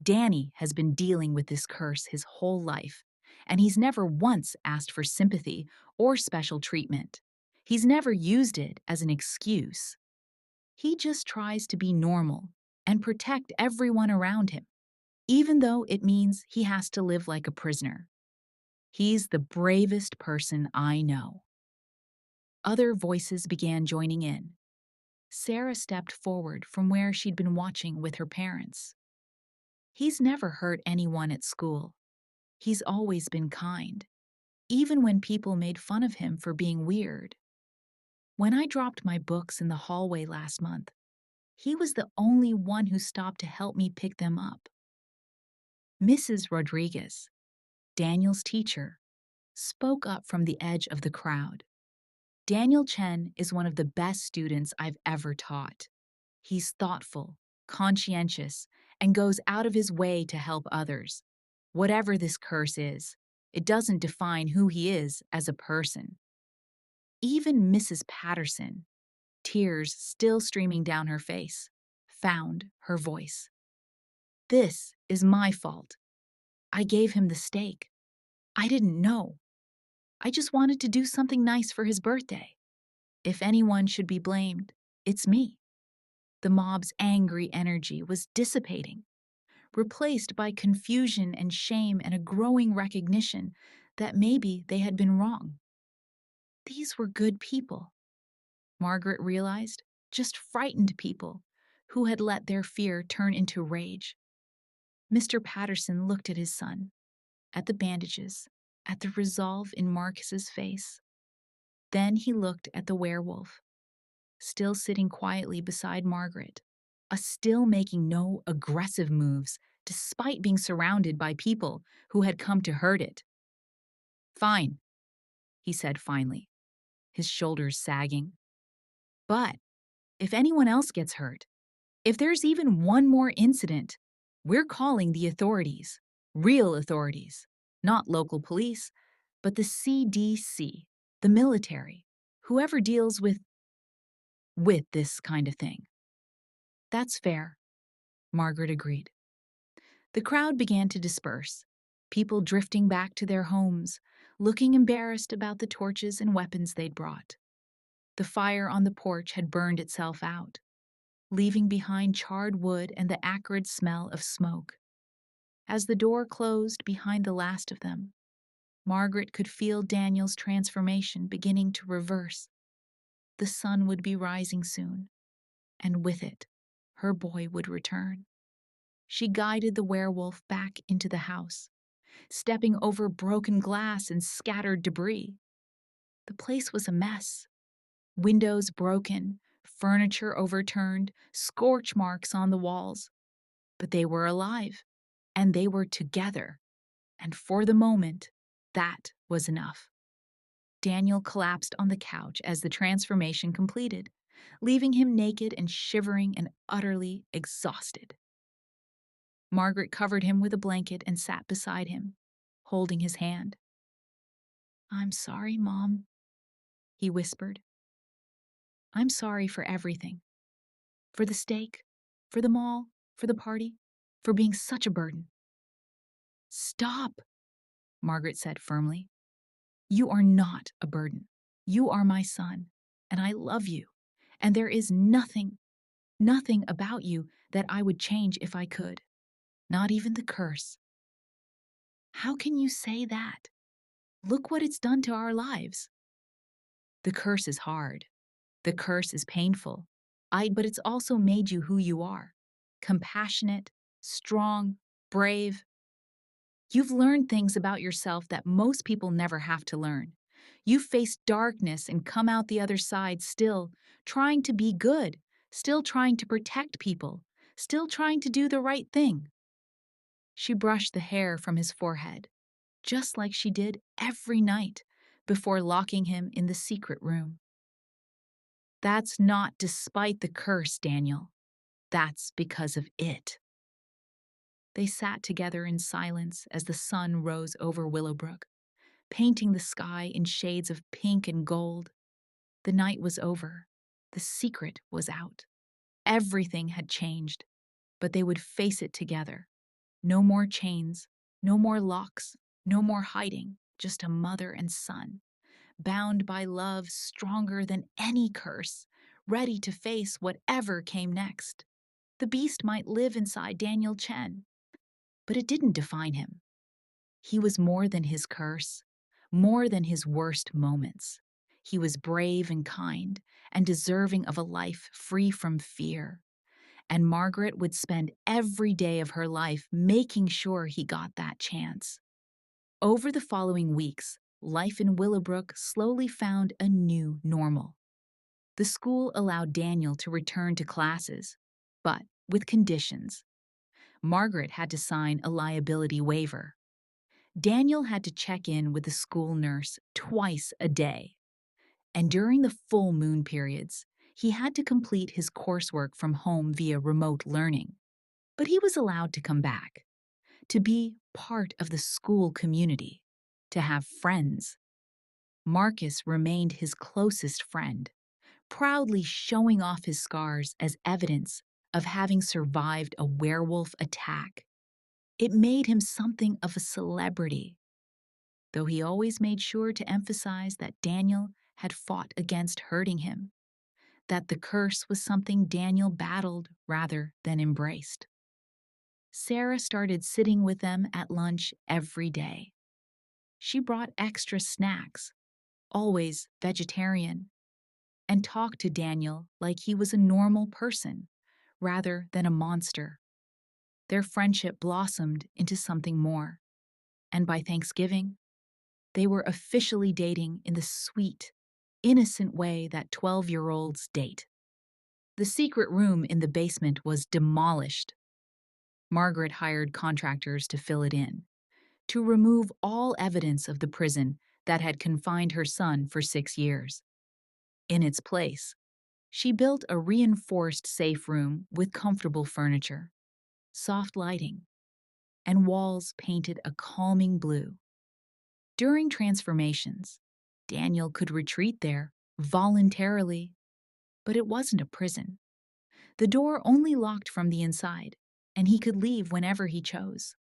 "Danny has been dealing with this curse his whole life, and he's never once asked for sympathy or special treatment. He's never used it as an excuse. He just tries to be normal and protect everyone around him, even though it means he has to live like a prisoner. He's the bravest person I know." Other voices began joining in. Sarah stepped forward from where she'd been watching with her parents. "He's never hurt anyone at school. He's always been kind, even when people made fun of him for being weird. When I dropped my books in the hallway last month, he was the only one who stopped to help me pick them up." Mrs. Rodriguez, Daniel's teacher, spoke up from the edge of the crowd. "Daniel Chen is one of the best students I've ever taught. He's thoughtful, conscientious, and goes out of his way to help others. Whatever this curse is, it doesn't define who he is as a person." Even Mrs. Patterson, tears still streaming down her face, found her voice. "This is my fault. I gave him the steak. I didn't know. I just wanted to do something nice for his birthday. If anyone should be blamed, it's me." The mob's angry energy was dissipating, replaced by confusion and shame and a growing recognition that maybe they had been wrong. These were good people, Margaret realized, just frightened people who had let their fear turn into rage. Mr. Patterson looked at his son, at the bandages, at the resolve in Marcus's face. Then he looked at the werewolf, still sitting quietly beside Margaret, still making no aggressive moves despite being surrounded by people who had come to hurt it. Fine, he said finally, his shoulders sagging. But if anyone else gets hurt, if there's even one more incident, we're calling the authorities. Real authorities. Not local police, but the CDC, the military, whoever deals with this kind of thing. That's fair, Margaret agreed. The crowd began to disperse, people drifting back to their homes, looking embarrassed about the torches and weapons they'd brought. The fire on the porch had burned itself out, leaving behind charred wood and the acrid smell of smoke. As the door closed behind the last of them, Margaret could feel Daniel's transformation beginning to reverse. The sun would be rising soon, and with it, her boy would return. She guided the werewolf back into the house, stepping over broken glass and scattered debris. The place was a mess. Windows broken, furniture overturned, scorch marks on the walls. But they were alive, and they were together. And for the moment, that was enough. Daniel collapsed on the couch as the transformation completed, leaving him naked and shivering and utterly exhausted. Margaret covered him with a blanket and sat beside him, holding his hand. "I'm sorry, Mom," he whispered. "I'm sorry for everything. For the steak, for the mall, for the party, for being such a burden." "Stop," Margaret said firmly. "You are not a burden. You are my son, and I love you, and there is nothing about you that I would change if I could. Not even the curse." "How can you say that? Look what it's done to our lives." "The curse is hard. The curse is painful. But it's also made you who you are. Compassionate, strong, brave. You've learned things about yourself that most people never have to learn. You've faced darkness and come out the other side still trying to be good, still trying to protect people, still trying to do the right thing." She brushed the hair from his forehead, just like she did every night before locking him in the secret room. "That's not despite the curse, Daniel. That's because of it." They sat together in silence as the sun rose over Willowbrook, painting the sky in shades of pink and gold. The night was over. The secret was out. Everything had changed, but they would face it together. No more chains, no more locks, no more hiding, just a mother and son, bound by love stronger than any curse, ready to face whatever came next. The beast might live inside Daniel Chen, but it didn't define him. He was more than his curse, more than his worst moments. He was brave and kind, and deserving of a life free from fear. And Margaret would spend every day of her life making sure he got that chance. Over the following weeks, life in Willowbrook slowly found a new normal. The school allowed Daniel to return to classes, but with conditions. Margaret had to sign a liability waiver. Daniel had to check in with the school nurse twice a day. And during the full moon periods, he had to complete his coursework from home via remote learning. But he was allowed to come back, to be part of the school community, to have friends. Marcus remained his closest friend, proudly showing off his scars as evidence of having survived a werewolf attack. It made him something of a celebrity, though he always made sure to emphasize that Daniel had fought against hurting him, that the curse was something Daniel battled rather than embraced. Sarah started sitting with them at lunch every day. She brought extra snacks, always vegetarian, and talked to Daniel like he was a normal person rather than a monster. Their friendship blossomed into something more, and by Thanksgiving, they were officially dating in the sweet, innocent way that 12-year-olds date. The secret room in the basement was demolished. Margaret hired contractors to fill it in, to remove all evidence of the prison that had confined her son for 6 years. In its place, she built a reinforced safe room with comfortable furniture, soft lighting, and walls painted a calming blue. During transformations, Daniel could retreat there voluntarily, but it wasn't a prison. The door only locked from the inside, and he could leave whenever he chose.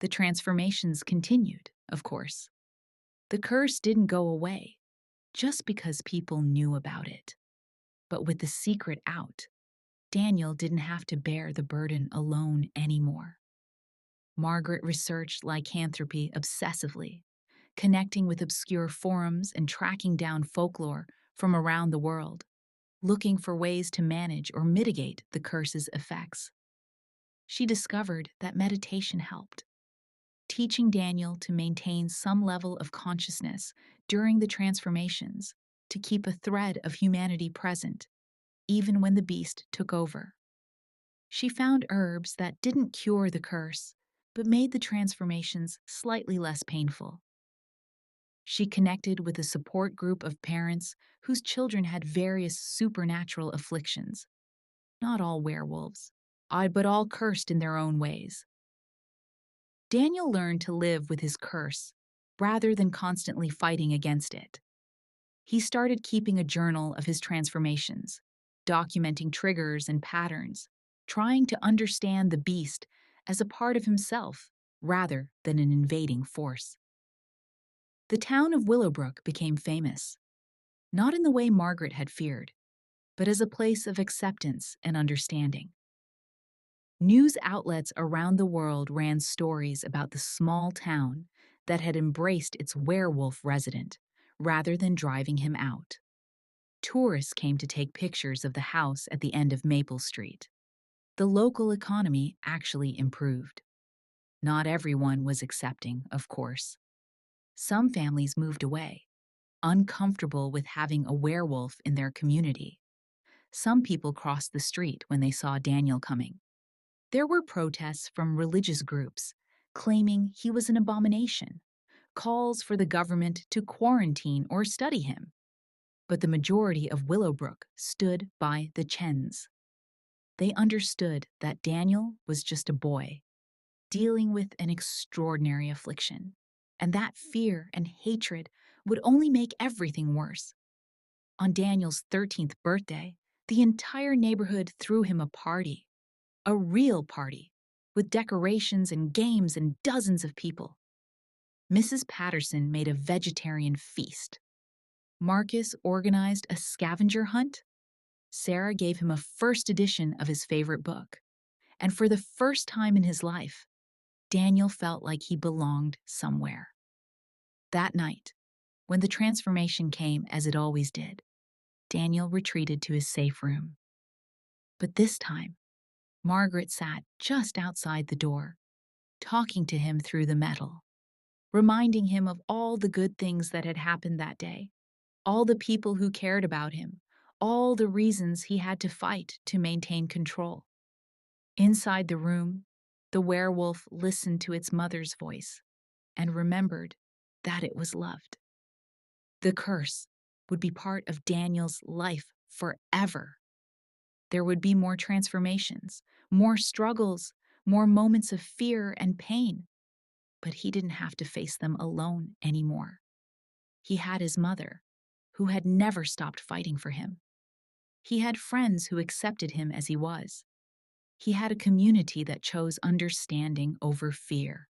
The transformations continued, of course. The curse didn't go away just because people knew about it. But with the secret out, Daniel didn't have to bear the burden alone anymore. Margaret researched lycanthropy obsessively, connecting with obscure forums and tracking down folklore from around the world, looking for ways to manage or mitigate the curse's effects. She discovered that meditation helped, teaching Daniel to maintain some level of consciousness during the transformations to keep a thread of humanity present, even when the beast took over. She found herbs that didn't cure the curse, but made the transformations slightly less painful. She connected with a support group of parents whose children had various supernatural afflictions. Not all werewolves, but all cursed in their own ways. Daniel learned to live with his curse rather than constantly fighting against it. He started keeping a journal of his transformations, documenting triggers and patterns, trying to understand the beast as a part of himself rather than an invading force. The town of Willowbrook became famous, not in the way Margaret had feared, but as a place of acceptance and understanding. News outlets around the world ran stories about the small town that had embraced its werewolf resident rather than driving him out. Tourists came to take pictures of the house at the end of Maple Street. The local economy actually improved. Not everyone was accepting, of course. Some families moved away, uncomfortable with having a werewolf in their community. Some people crossed the street when they saw Daniel coming. There were protests from religious groups claiming he was an abomination, calls for the government to quarantine or study him. But the majority of Willowbrook stood by the Chens. They understood that Daniel was just a boy, dealing with an extraordinary affliction, and that fear and hatred would only make everything worse. On Daniel's 13th birthday, the entire neighborhood threw him a party. A real party, with decorations and games and dozens of people. Mrs. Patterson made a vegetarian feast. Marcus organized a scavenger hunt. Sarah gave him a first edition of his favorite book. And for the first time in his life, Daniel felt like he belonged somewhere. That night, when the transformation came as it always did, Daniel retreated to his safe room. But this time, Margaret sat just outside the door, talking to him through the metal, reminding him of all the good things that had happened that day, all the people who cared about him, all the reasons he had to fight to maintain control. Inside the room, the werewolf listened to its mother's voice and remembered that it was loved. The curse would be part of Daniel's life forever. There would be more transformations, more struggles, more moments of fear and pain. But he didn't have to face them alone anymore. He had his mother, who had never stopped fighting for him. He had friends who accepted him as he was. He had a community that chose understanding over fear.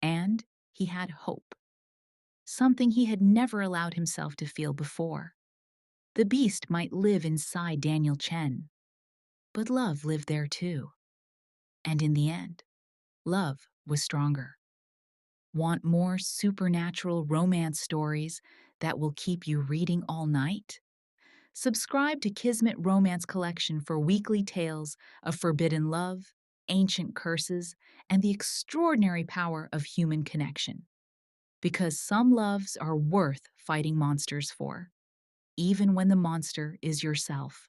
And he had hope, something he had never allowed himself to feel before. The beast might live inside Daniel Chen, but love lived there too. And in the end, love was stronger. Want more supernatural romance stories that will keep you reading all night? Subscribe to Kismet Romance Collection for weekly tales of forbidden love, ancient curses, and the extraordinary power of human connection. Because some loves are worth fighting monsters for, even when the monster is yourself.